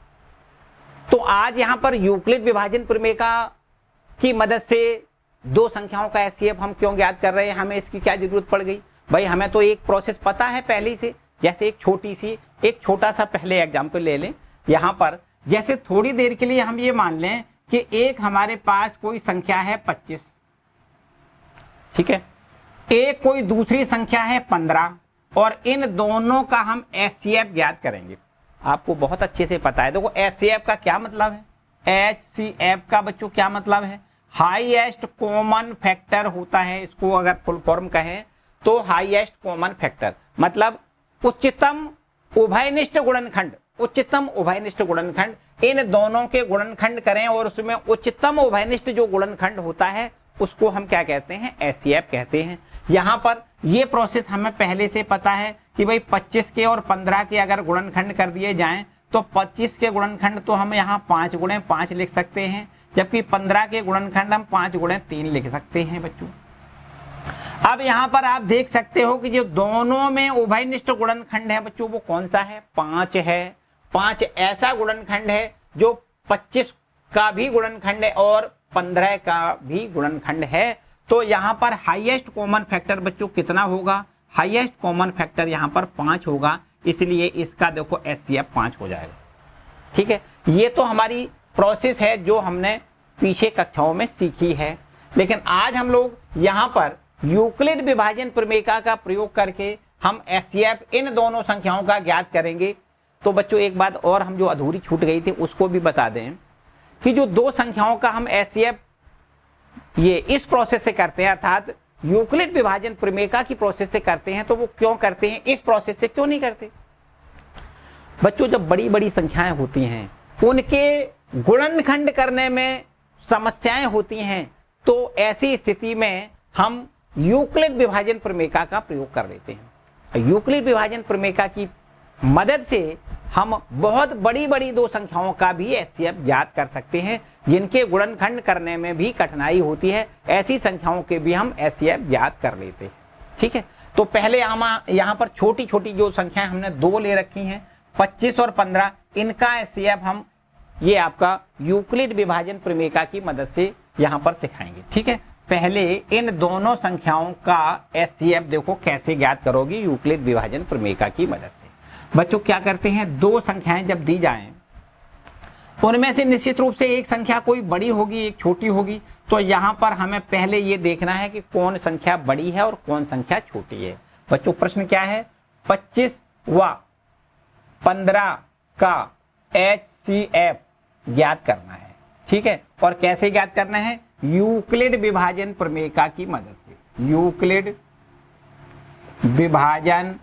तो आज यहां पर यूक्लिड विभाजन प्रमेय की मदद से दो संख्याओं का एचसीएफ हम क्यों ज्ञात कर रहे हैं, हमें इसकी क्या जरूरत पड़ गई भाई। हमें तो एक प्रोसेस पता है पहले से। जैसे एक छोटा सा पहले एग्जाम्पल ले लें। यहां पर जैसे थोड़ी देर के लिए हम ये मान लें कि एक हमारे पास कोई संख्या है 25, ठीक है, एक कोई दूसरी संख्या है 15 और इन दोनों का हम एचसीएफ ज्ञात करेंगे। आपको बहुत अच्छे से पता है। देखो एचसीएफ का क्या मतलब है, एचसीएफ का बच्चों क्या मतलब है, हाईएस्ट कॉमन फैक्टर होता है। इसको अगर फुल फॉर्म कहें तो हाईएस्ट कॉमन फैक्टर मतलब उच्चतम उभयनिष्ठ गुणनखंड। उच्चतम उभयनिष्ठ गुणनखंड, इन दोनों के गुणनखंड करें और उसमें उच्चतम उभयनिष्ठ जो गुणनखंड होता है उसको हम क्या कहते हैं, एचसीएफ कहते हैं। यहाँ पर ये प्रोसेस हमें पहले से पता है कि भाई 25 के और 15 के अगर गुणनखंड कर दिए जाएं तो 25 के गुणनखंड तो हम यहाँ 5 गुणे 5 लिख सकते हैं, जबकि 15 के गुणनखंड हम 5 गुणे 3 लिख सकते हैं बच्चों। अब यहाँ पर आप देख सकते हो कि जो दोनों में उभयनिष्ठ गुणनखंड है बच्चों वो कौन सा है, 5 है। 5 ऐसा गुणनखंड है जो 25 का भी गुणनखंड है और 15 का भी गुणनखंड है। तो यहाँ पर हाईएस्ट कॉमन फैक्टर बच्चों कितना होगा, हाईएस्ट कॉमन फैक्टर यहाँ पर 5 होगा, इसलिए इसका देखो HCF 5 हो जाएगा। ठीक है, ये तो हमारी प्रोसेस है जो हमने पीछे कक्षाओं में सीखी है, लेकिन आज हम लोग यहाँ पर यूक्लिड विभाजन प्रमेय का प्रयोग करके हम HCF इन दोनों संख्याओं का ज्ञात करेंगे। तो बच्चों एक बात और हम जो अधूरी छूट गई थी उसको भी बता दें कि जो दो संख्याओं का हम HCF ये इस प्रोसेस से करते हैं, अर्थात यूक्लिड विभाजन प्रमेय की प्रोसेस से करते हैं, तो वो क्यों करते हैं, इस प्रोसेस से क्यों नहीं करते। बच्चों जब बड़ी बड़ी संख्याएं होती हैं उनके गुणनखंड करने में समस्याएं होती हैं, तो ऐसी स्थिति में हम यूक्लिड विभाजन प्रमेय का प्रयोग कर लेते हैं। यूक्लिड विभाजन प्रमेय की मदद से हम बहुत बड़ी बड़ी दो संख्याओं का भी HCF ज्ञात कर सकते हैं, जिनके गुणनखंड करने में भी कठिनाई होती है, ऐसी संख्याओं के भी हम HCF ज्ञात कर लेते हैं। ठीक है, तो पहले हम यहाँ पर छोटी छोटी जो संख्याएं हमने दो ले रखी हैं, 25 और 15, इनका HCF हम ये आपका यूक्लिड विभाजन प्रमेय की मदद से यहाँ पर सिखाएंगे। ठीक है, पहले इन दोनों संख्याओं का HCF देखो कैसे ज्ञात करोगे यूक्लिड विभाजन प्रमेय की मदद से। बच्चों क्या करते हैं, दो संख्याएं जब दी जाएं उनमें से निश्चित रूप से एक संख्या कोई बड़ी होगी एक छोटी होगी, तो यहाँ पर हमें पहले ये देखना है कि कौन संख्या बड़ी है और कौन संख्या छोटी है। बच्चों प्रश्न क्या है, 25 व 15 का HCF ज्ञात करना है। ठीक है, और कैसे ज्ञात करना है, यूक्लिड विभाजन प्रमेय की मदद से। यूक्लिड विभाजन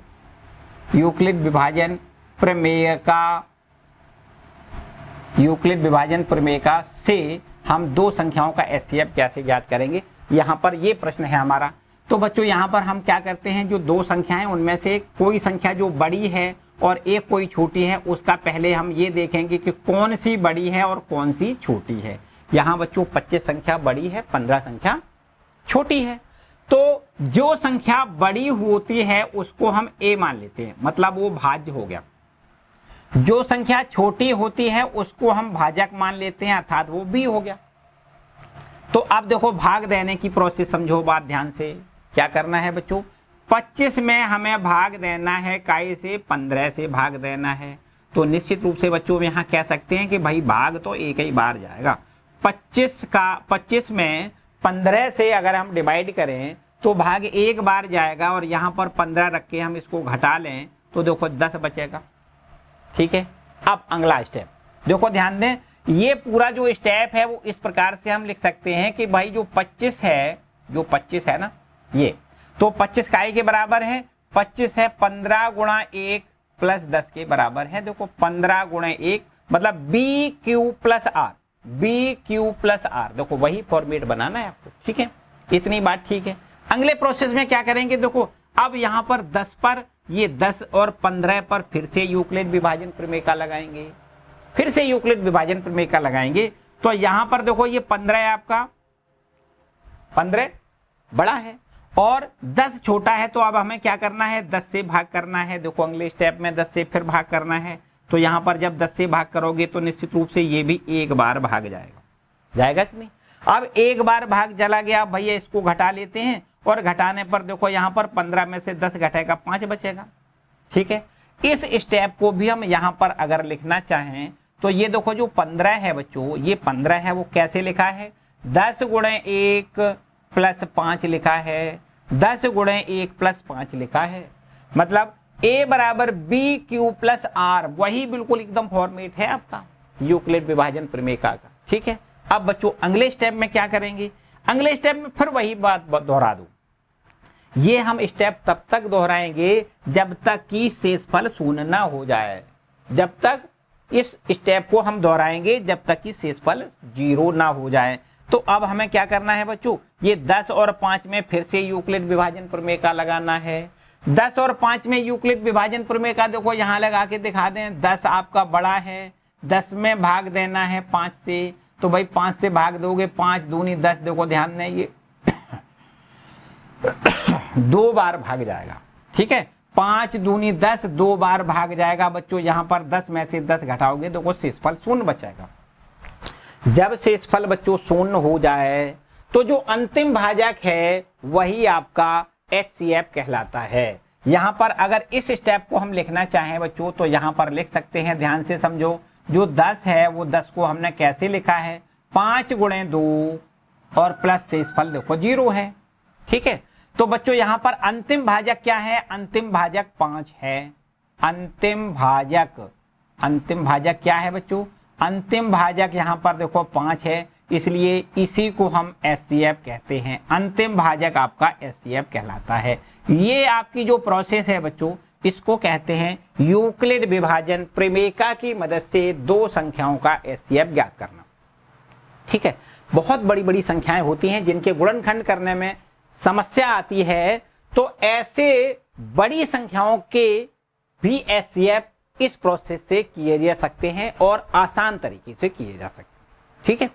प्रमेय से हम दो संख्याओं का HCF कैसे ज्ञात करेंगे, यहाँ पर ये प्रश्न है हमारा। तो बच्चों यहाँ पर हम क्या करते हैं, जो दो संख्याएं उनमें से कोई संख्या जो बड़ी है और एक कोई छोटी है, उसका पहले हम ये देखेंगे कि कौन सी बड़ी है और कौन सी छोटी है। यहाँ बच्चों 25 संख्या बड़ी है, 15 संख्या छोटी है। तो जो संख्या बड़ी होती है उसको हम A मान लेते हैं, मतलब वो भाज्य हो गया। जो संख्या छोटी होती है उसको हम भाजक मान लेते हैं, अर्थात वो B हो गया। तो अब देखो भाग देने की प्रोसेस समझो बात ध्यान से। क्या करना है बच्चों, 25 में हमें भाग देना है काय से, 15 से भाग देना है। तो निश्चित रूप से बच्चों यहाँ कह सकते हैं कि भाई भाग तो एक ही बार जाएगा। 25 में 15 से अगर हम डिवाइड करें तो भाग एक बार जाएगा, और यहाँ पर 15 रख के हम इसको घटा लें तो देखो 10 बचेगा। ठीक है, अब अगला स्टेप देखो ध्यान दें, ये पूरा जो स्टेप है वो इस प्रकार से हम लिख सकते हैं कि भाई जो 25 है ना, ये तो 25 काय के बराबर है, 25 है 15 गुणा 1 प्लस 10 के बराबर है। देखो 15 गुणा 1 मतलब BQ प्लस R, देखो वही फॉर्मेट बनाना है आपको। ठीक है, इतनी बात ठीक है। अगले प्रोसेस में क्या करेंगे, देखो अब यहाँ पर 10 पर, ये 10 और 15 पर फिर से यूक्लिड विभाजन प्रमेय का लगाएंगे, तो यहाँ पर देखो ये 15 है आपका, 15 बड़ा है और 10 छोटा है, तो अब हमें क्या करना है, 10 से भाग करना है। देखो अगले स्टेप में 10 से फिर भाग करना है, तो यहाँ पर जब 10 से भाग करोगे तो निश्चित रूप से ये भी एक बार भाग जाएगा कि नहीं। अब एक बार भाग चला गया, भैया इसको घटा लेते हैं, और घटाने पर देखो यहाँ पर 15 में से 10 घटेगा 5 बचेगा। ठीक है, इस स्टेप को भी हम यहाँ पर अगर लिखना चाहें तो ये देखो जो 15 है बच्चों, ये 15 है वो कैसे लिखा है, 10 गुणे 1 प्लस 5 लिखा है, 10 गुणे 1 प्लस 5 लिखा है, मतलब A बराबर BQ प्लस R, वही बिल्कुल एकदम फॉर्मेट है आपका यूक्लिड विभाजन प्रमेय का। ठीक है, अब बच्चों अगले स्टेप में क्या करेंगे, अगले स्टेप में फिर वही बात दोहरा दूं। ये हम स्टेप तब तक दोहराएंगे जब तक कि शेषफल शून्य ना हो जाए, जब तक इस स्टेप को हम दोहराएंगे जब तक कि शेषफल 0 ना हो जाए। तो अब हमें क्या करना है बच्चों, ये 10 और 5 में फिर से यूक्लिड विभाजन प्रमेय का लगाना है। 10 और 5 में यूक्लिड विभाजन प्रमेय का देखो यहाँ लगा के दिखा दें। 10 आपका बड़ा है, 10 में भाग देना है 5 से, तो भाई 5 से भाग दोगे, 5 दूनी 10, देखो ध्यान दें ये 2 बार भाग जाएगा। ठीक है, 5 दूनी 10 2 बार भाग जाएगा बच्चों। यहाँ पर 10 में से 10 घटाओगे देखो शेषफल शून्य बचेगा। जब शेषफल बच्चों शून्य हो जाए तो जो अंतिम भाजक है वही आपका HCF कहलाता है। यहाँ पर अगर इस स्टेप को हम लिखना चाहें बच्चों तो यहाँ पर लिख सकते हैं, ध्यान से समझो। जो 10 है वो 10 को हमने कैसे लिखा है, 5 गुणे 2 और प्लस शेषफल देखो 0 है। ठीक है, तो बच्चों यहाँ पर अंतिम भाजक क्या है, अंतिम भाजक 5 है। अंतिम भाजक क्या है बच्चों, अंतिम भाजक यहाँ पर देखो 5 है, इसलिए इसी को हम HCF कहते हैं। अंतिम भाजक आपका HCF कहलाता है। ये आपकी जो प्रोसेस है बच्चों, इसको कहते हैं यूक्लिड विभाजन प्रमेय की मदद से दो संख्याओं का HCF ज्ञात करना। ठीक है, बहुत बड़ी बड़ी संख्याएं होती हैं जिनके गुणनखंड करने में समस्या आती है, तो ऐसे बड़ी संख्याओं के भी HCF इस प्रोसेस से किए जा सकते हैं और आसान तरीके से किए जा सकते हैं। ठीक है,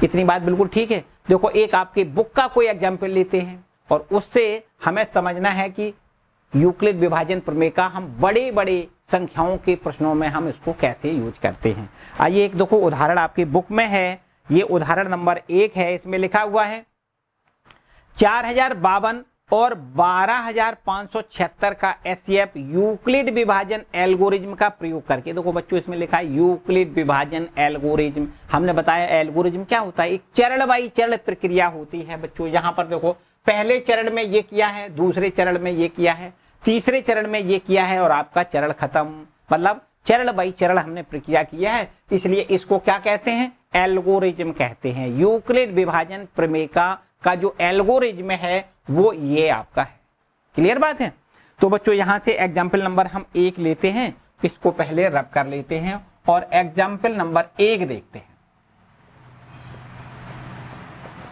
इतनी बात बिल्कुल ठीक है। देखो एक आपके बुक का कोई एग्जाम्पल लेते हैं और उससे हमें समझना है कि यूक्लिड विभाजन प्रमेय का हम बड़े बड़े संख्याओं के प्रश्नों में हम इसको कैसे यूज करते हैं। आइए एक देखो उदाहरण आपकी बुक में है, ये उदाहरण नंबर 1 है। इसमें लिखा हुआ है 4052 और 12576 का HCF यूक्लिड विभाजन एल्गोरिज्म का प्रयोग करके। देखो बच्चों इसमें लिखा है यूक्लिड विभाजन एल्गोरिज्म। हमने बताया एल्गोरिज्म क्या होता है, एक चरण बाई चरण प्रक्रिया होती है बच्चों। यहाँ पर देखो पहले चरण में ये किया है, दूसरे चरण में ये किया है, तीसरे चरण में ये किया है और आपका चरण खत्म। मतलब चरण बाई चरण हमने प्रक्रिया किया है, इसलिए इसको क्या कहते हैं, एल्गोरिज्म कहते हैं। यूक्लिड विभाजन प्रमेय का जो एल्गोरिज्म है वो ये आपका है। क्लियर बात है। तो बच्चों यहां से एग्जाम्पल नंबर हम 1 लेते हैं, इसको पहले रब कर लेते हैं और एग्जाम्पल नंबर 1 देखते हैं।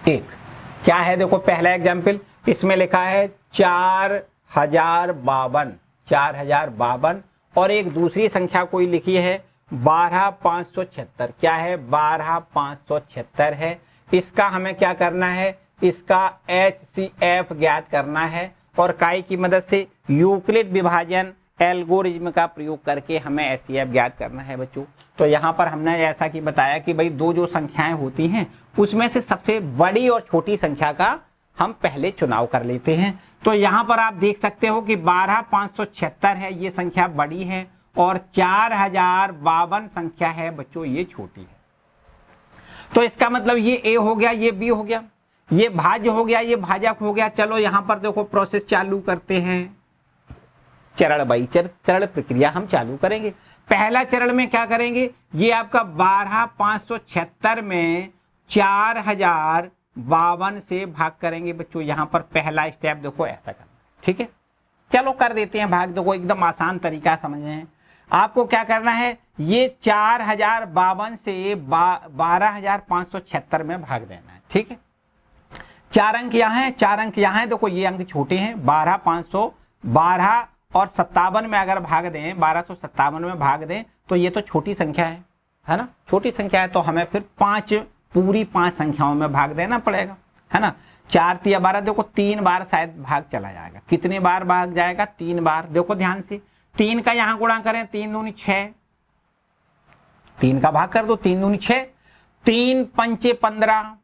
1 क्या है, देखो पहला एग्जाम्पल, इसमें लिखा है 4052 और एक दूसरी संख्या कोई लिखी है 12576। क्या है, 12576 है। इसका हमें क्या करना है, इसका HCF ज्ञात करना है और काय की मदद से यूक्लिड विभाजन एल्गोरिज्म का प्रयोग करके हमें HCF ज्ञात करना है बच्चों। तो यहाँ पर हमने ऐसा कि बताया कि भाई दो जो संख्याएं होती हैं उसमें से सबसे बड़ी और छोटी संख्या का हम पहले चुनाव कर लेते हैं। तो यहाँ पर आप देख सकते हो कि 12576 है, ये संख्या बड़ी है और 4052 संख्या है बच्चों ये छोटी है। तो इसका मतलब ये A हो गया, ये B हो गया, ये भाज्य हो गया, ये भाजक हो गया। चलो यहाँ पर देखो प्रोसेस चालू करते हैं, चरण बाई चरण प्रक्रिया हम चालू करेंगे। पहला चरण में क्या करेंगे, ये आपका 12576 में 4052 से भाग करेंगे बच्चों। यहाँ पर पहला स्टेप देखो ऐसा करना। ठीक है, चलो कर देते हैं भाग। देखो एकदम आसान तरीका समझे हैं। आपको क्या करना है, ये 4052 से 12576 में भाग देना है। ठीक है, 4 अंक यहाँ है, 4 अंक यहाँ है। देखो ये अंक छोटे हैं, 12512 और 57 में अगर भाग दें, 1257 में भाग दें तो ये तो छोटी संख्या है ना, छोटी संख्या है। तो हमें फिर पूरी 5 संख्याओं में भाग देना पड़ेगा, है ना। 4 3 12, देखो 3 बार शायद भाग चला जाएगा। कितने बार भाग जाएगा, 3 बार। देखो ध्यान से 3 का यहाँ गुणा करें, 3 दूनी 6, 3 का भाग कर दो, 3 दूनी 6, 3 पंचे 15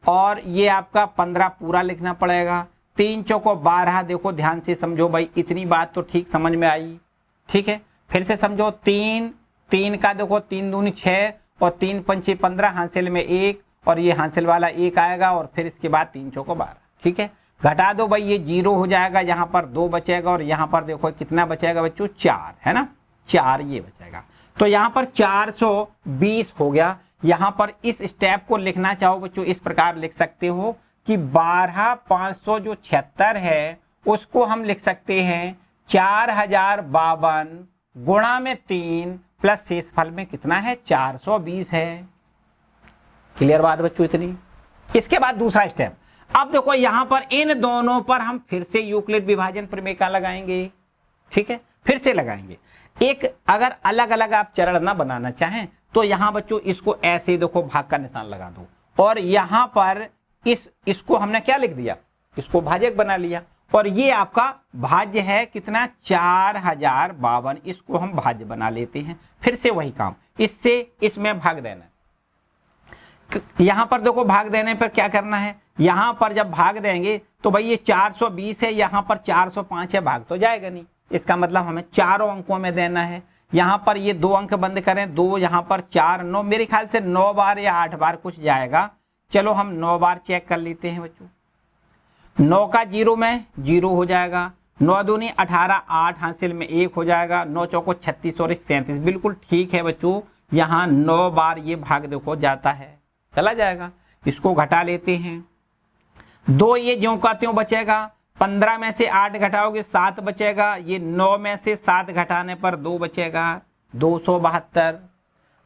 और ये आपका 15 पूरा लिखना पड़ेगा। 3 चौको 12, देखो ध्यान से समझो भाई, इतनी बात तो ठीक समझ में आई। ठीक है, फिर से समझो, 3 का देखो 3 दूनी 6 और 3 पंचे 15, हासिल में 1 और ये हासिल वाला 1 आएगा और फिर इसके बाद 3 चौको 12। ठीक है, घटा दो भाई, ये 0 हो जाएगा, यहाँ पर 2 बचेगा और यहाँ पर देखो कितना बचेगा बच्चों, 4, है ना, 4 ये बचेगा। तो यहाँ पर 420 हो गया। यहाँ पर इस स्टेप को लिखना चाहो बच्चों इस प्रकार लिख सकते हो कि 12576 है उसको हम लिख सकते हैं 4052 गुणा में 3 प्लस शेषफल में कितना है, 420 है। क्लियर बात बच्चों इतनी। इसके बाद दूसरा स्टेप, अब देखो यहां पर इन दोनों पर हम फिर से यूक्लिड विभाजन प्रमेय का लगाएंगे, ठीक है, फिर से लगाएंगे। एक अगर अलग अलग आप चरण ना बनाना चाहें तो यहां बच्चों इसको ऐसे देखो भाग का निशान लगा दो, और यहां पर इसको हमने क्या लिख दिया, इसको भाजक बना लिया, और ये आपका भाज्य है कितना 4052, इसको हम भाज्य बना लेते हैं। फिर से वही काम, इससे इसमें भाग देना, यहां पर देखो भाग देने पर क्या करना है, यहां पर जब भाग देंगे तो भाई ये 420 है, यहां पर 405 है, भाग तो जाएगा नहीं, इसका मतलब हमें चारों अंकों में देना है। यहां पर ये 2 अंक बंद करें, 2 यहां पर 4 9, मेरे ख्याल से 9 बार या 8 बार कुछ जाएगा। चलो हम 9 बार चेक कर लेते हैं बच्चों। 9 का 0 में 0 हो जाएगा, 9 दूनी 18, 8 हासिल में 1 हो जाएगा, 9 चौको 36 और 1 37, बिल्कुल ठीक है बच्चों। यहाँ 9 बार ये भाग देखो जाता है, चला जाएगा। इसको घटा लेते हैं, 2 ये ज्यों का त्यों बचेगा, 15 में से 8 घटाओगे 7 बचेगा, ये 9 में से 7 घटाने पर 2 बचेगा, 272।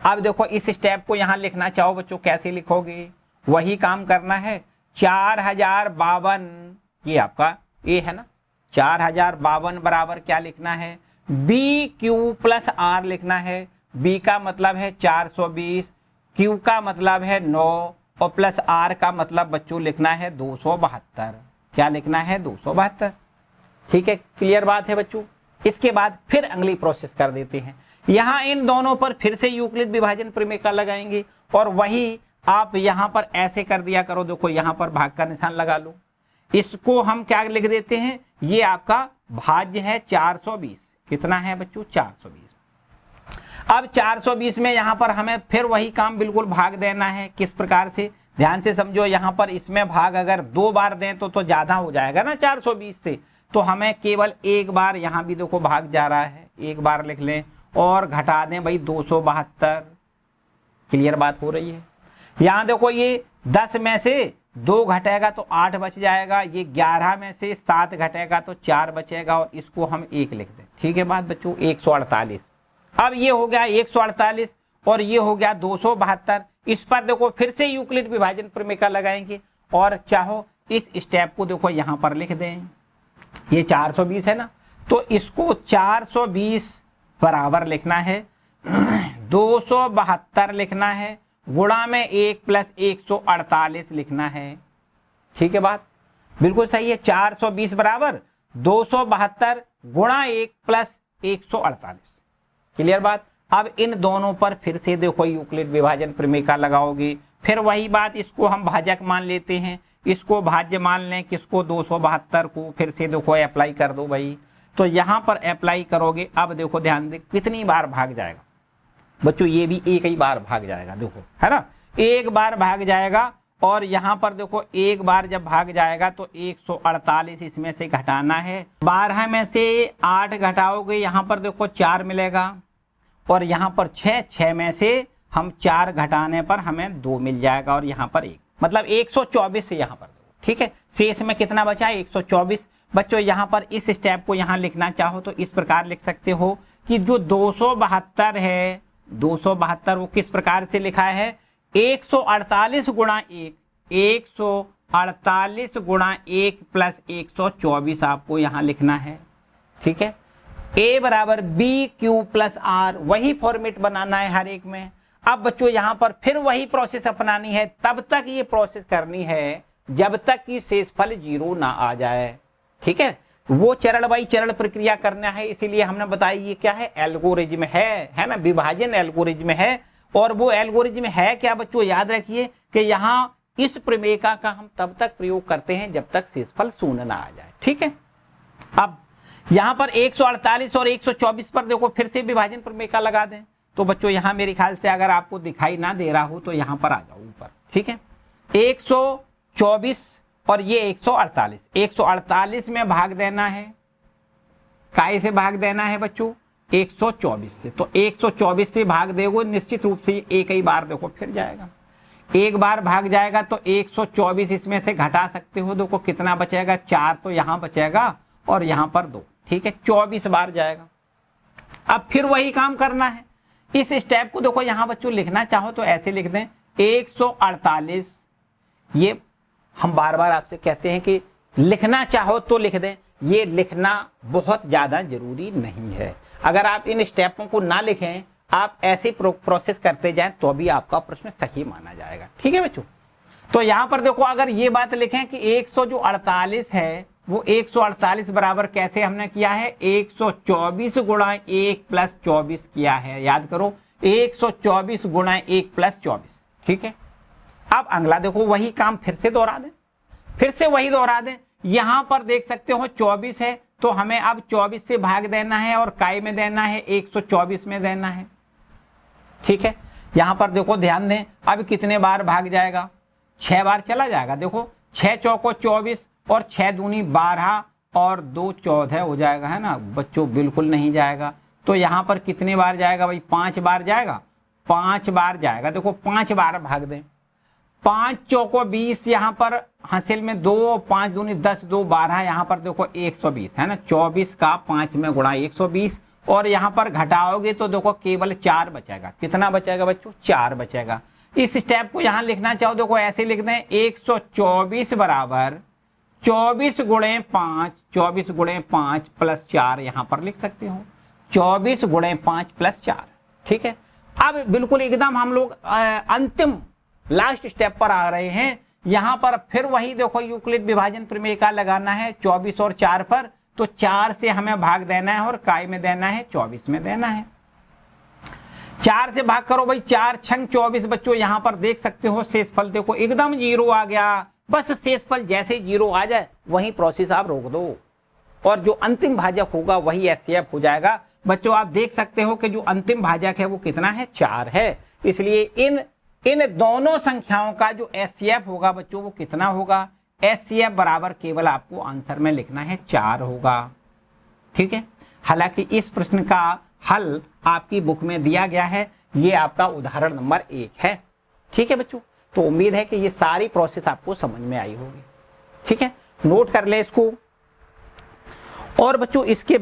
अब देखो इस स्टेप को यहाँ लिखना चाहो बच्चों, कैसे लिखोगे, वही काम करना है। 4052 ये आपका ए है ना, 4052 बराबर क्या लिखना है, बी क्यू प्लस आर लिखना है। बी का मतलब है 420, क्यू का मतलब है 9, और प्लस आर का मतलब बच्चों लिखना है 272। क्या लिखना है, 272। ठीक है, क्लियर बात है बच्चों। इसके बाद फिर अगली प्रोसेस कर देते हैं। यहां इन दोनों पर फिर से यूक्लिड विभाजन प्रमेय का लगाएंगे, और वही आप यहां पर ऐसे कर दिया करो, देखो यहां पर भाग का निशान लगा लो। इसको हम क्या लिख देते हैं, ये आपका भाज्य है 420, कितना है बच्चों 420। अब 420 में यहां पर हमें फिर वही काम बिल्कुल भाग देना है। किस प्रकार से, ध्यान से समझो, यहां पर इसमें भाग अगर 2 बार दें तो ज्यादा हो जाएगा ना 420 से, तो हमें केवल 1 बार, यहां भी देखो भाग जा रहा है, 1 बार लिख लें और घटा दें भाई 272। क्लियर बात हो रही है। यहां देखो ये 10 में से 2 घटेगा तो 8 बच जाएगा, ये 11 में से 7 घटेगा तो 4 बचेगा, और इसको हम 1 लिख दें। ठीक है बात बच्चों, 148। अब ये हो गया 148 और ये हो गया 272। इस पर देखो फिर से यूक्लिड विभाजन प्रमेय का लगाएंगे, और चाहो इस स्टेप को देखो यहां पर लिख दें। ये 420 है ना, तो इसको 420 बराबर लिखना है 272 लिखना है, गुणा में 1 प्लस 148 लिखना है। ठीक है बात, बिल्कुल सही है। 420 बराबर 272 गुणा 1 प्लस 148। क्लियर बात। अब इन दोनों पर फिर से देखो यूक्लिड विभाजन प्रमेय का लगाओगे, फिर वही बात, इसको हम भाजक मान लेते हैं, इसको भाज्य मान लें, किसको 272 को, फिर से देखो अप्लाई कर दो भाई। तो यहां पर अप्लाई करोगे, अब देखो ध्यान दे कितनी बार भाग जाएगा बच्चों, ये भी एक ही बार भाग जाएगा, देखो है ना, 1 बार भाग जाएगा। और यहां पर देखो 1 बार जब भाग जाएगा तो 148 इसमें से घटाना है, 12 में से 8 घटाओगे, यहां पर देखो 4 मिलेगा, और यहां पर 6 में से हम 4 घटाने पर हमें 2 मिल जाएगा, और यहां पर 1, मतलब 124 से यहां पर। ठीक है, शेष में कितना बचा, 124। बच्चों यहां पर इस स्टेप को यहां लिखना चाहो तो इस प्रकार लिख सकते हो कि जो 272 है, 272 वो किस प्रकार से लिखा है, 148 गुणा 1, 148 गुणा 1 प्लस 124 आपको यहां लिखना है। ठीक है, A बराबर बी क्यू प्लस आर, वही फॉर्मेट बनाना है हर एक में। अब बच्चों यहां पर फिर वही प्रोसेस अपनानी है, तब तक ये प्रोसेस करनी है जब तक कि शेषफल 0 ना आ जाए। ठीक है, वो चरण बाई चरण प्रक्रिया करना है, इसीलिए हमने बताया ये क्या है, एल्गोरिज्म है ना, विभाजन एल्गोरिज्म है। और वो एल्गोरिज्म है क्या बच्चों, याद रखिए कि यहाँ इस प्रमेय का हम तब तक प्रयोग करते हैं जब तक शेषफल 0 ना आ जाए। ठीक है, अब यहां पर 148 और 124 पर देखो फिर से विभाजन प्रमेय का लगा दें। तो बच्चों यहां मेरे ख्याल से अगर आपको दिखाई ना दे रहा हो तो यहां पर आ जाओ ऊपर। ठीक है, 124 और ये 148, 148 में भाग देना है, काय से भाग देना है बच्चों, 124 से। तो 124 से भाग देगो, निश्चित रूप से एक ही बार देखो फिर जाएगा, 1 बार भाग जाएगा तो 124 इसमें से घटा सकते हो, देखो कितना बचेगा, 4 तो यहां बचेगा और यहां पर 2। ठीक है, 24 बार जाएगा। अब फिर वही काम करना है, इस स्टेप को देखो यहां बच्चों लिखना चाहो तो ऐसे लिख दें, 148 ये हम बार बार आपसे कहते हैं कि लिखना चाहो तो लिख दें, ये लिखना बहुत ज्यादा जरूरी नहीं है। अगर आप इन स्टेपों को ना लिखें, आप ऐसे प्रोसेस करते जाएं तो भी आपका प्रश्न सही माना जाएगा। ठीक है बच्चों, तो यहां पर देखो, अगर ये बात लिखें कि 148 है, वो 148 बराबर कैसे हमने किया है, 124 गुणा 1 प्लस 24 किया है। याद करो, 124 गुणा 1 प्लस 24। ठीक है, अब अगला देखो, वही काम फिर से दोहरा दें, फिर से वही दोहरा दें। यहां पर देख सकते हो 24 है, तो हमें अब 24 से भाग देना है और काय में देना है, 124 में देना है। ठीक है, यहां पर देखो ध्यान दें, अब कितने बार भाग जाएगा, 6 बार चला जाएगा। देखो 6 चौको 24 और 6 दूनी 12 और 2 14 हो जाएगा, है ना बच्चों, बिल्कुल नहीं जाएगा। तो यहां पर कितने बार जाएगा भाई, 5 बार जाएगा, 5 बार जाएगा। देखो 5 बार भाग दें, 5 चौको 20, यहाँ पर हासिल में 2, 5 दूनी 10, 2 12, यहाँ पर देखो 120 है ना, 24 का 5 में गुणा 120, और यहाँ पर घटाओगे तो देखो केवल 4 बचेगा। कितना बचेगा बच्चों, 4 बचेगा। इस स्टेप को यहाँ लिखना चाहो, देखो ऐसे लिख दें, 124 बराबर 24 गुणे 5, 24 गुणे 5 प्लस 4, यहाँ पर लिख सकते हो 24 गुणे 5 प्लस 4। ठीक है, अब बिल्कुल एकदम हम लोग अंतिम लास्ट स्टेप पर आ रहे हैं। यहां पर फिर वही देखो यूक्लिड विभाजन प्रमेय का लगाना है 24 और 4 पर, तो 4 से हमें भाग देना है और काय में देना है, 24 में देना है। 4 से भाग करो भाई, 4 छंग 24 बच्चों, यहां पर देख सकते हो शेषफल देखो एकदम 0 आ गया। बस शेषफल जैसे 0 आ जाए वही प्रोसेस आप रोक दो, और जो अंतिम भाजक होगा वही एचसीएफ हो जाएगा। बच्चों आप देख सकते हो कि जो अंतिम भाजक है वो कितना है, 4 है। इसलिए इन दोनों संख्याओं का जो एचसीएफ होगा बच्चों वो कितना होगा, एचसीएफ बराबर केवल आपको आंसर में लिखना है 4 होगा। ठीक है, हालांकि इस प्रश्न का हल आपकी बुक में दिया गया है, ये आपका उदाहरण नंबर 1 है। ठीक है बच्चों, तो उम्मीद है कि ये सारी प्रोसेस आपको समझ में आई होगी। ठीक है, नोट कर ले इसको। और बच्चों इसके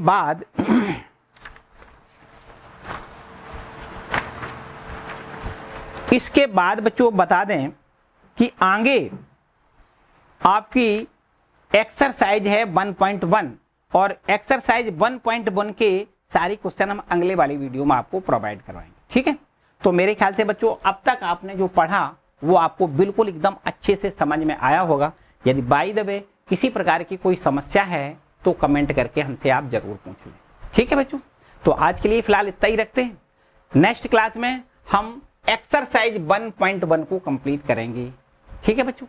बाद बच्चों बता दें कि आगे आपकी एक्सरसाइज है 1.1, और एक्सरसाइज 1.1 के सारी क्वेश्चन हम अगले वाली वीडियो में आपको प्रोवाइड करवाएंगे। ठीक है, तो मेरे ख्याल से बच्चों अब तक आपने जो पढ़ा वो आपको बिल्कुल एकदम अच्छे से समझ में आया होगा। यदि बाय द वे किसी प्रकार की कोई समस्या है तो कमेंट करके हमसे आप जरूर पूछ लें। ठीक है बच्चों, तो आज के लिए फिलहाल इतना ही रखते हैं। नेक्स्ट क्लास में हम एक्सरसाइज 1.1 को कंप्लीट करेंगे। ठीक है बच्चों,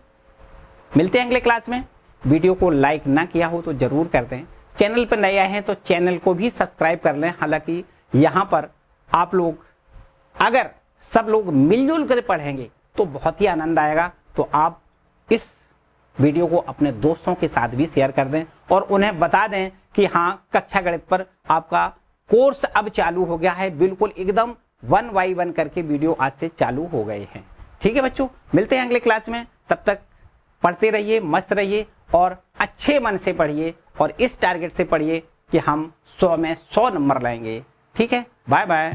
मिलते हैं अगले क्लास में। वीडियो को लाइक ना किया हो तो जरूर कर दें, चैनल पर नए आए हैं तो चैनल को भी सब्सक्राइब कर लें। हालांकि यहाँ पर आप लोग अगर सब लोग मिलजुल कर पढ़ेंगे तो बहुत ही आनंद आएगा। तो आप इस वीडियो को अपने दोस्तों के साथ भी शेयर कर दें और उन्हें बता दें कि हाँ, कक्षा गणित पर आपका कोर्स अब चालू हो गया है। बिल्कुल एकदम 1 by 1 करके वीडियो आज से चालू हो गए हैं। ठीक है बच्चों, मिलते हैं अगले क्लास में। तब तक पढ़ते रहिए, मस्त रहिए और अच्छे मन से पढ़िए, और इस टारगेट से पढ़िए कि हम 100 में 100 नंबर लाएंगे। ठीक है, बाय बाय।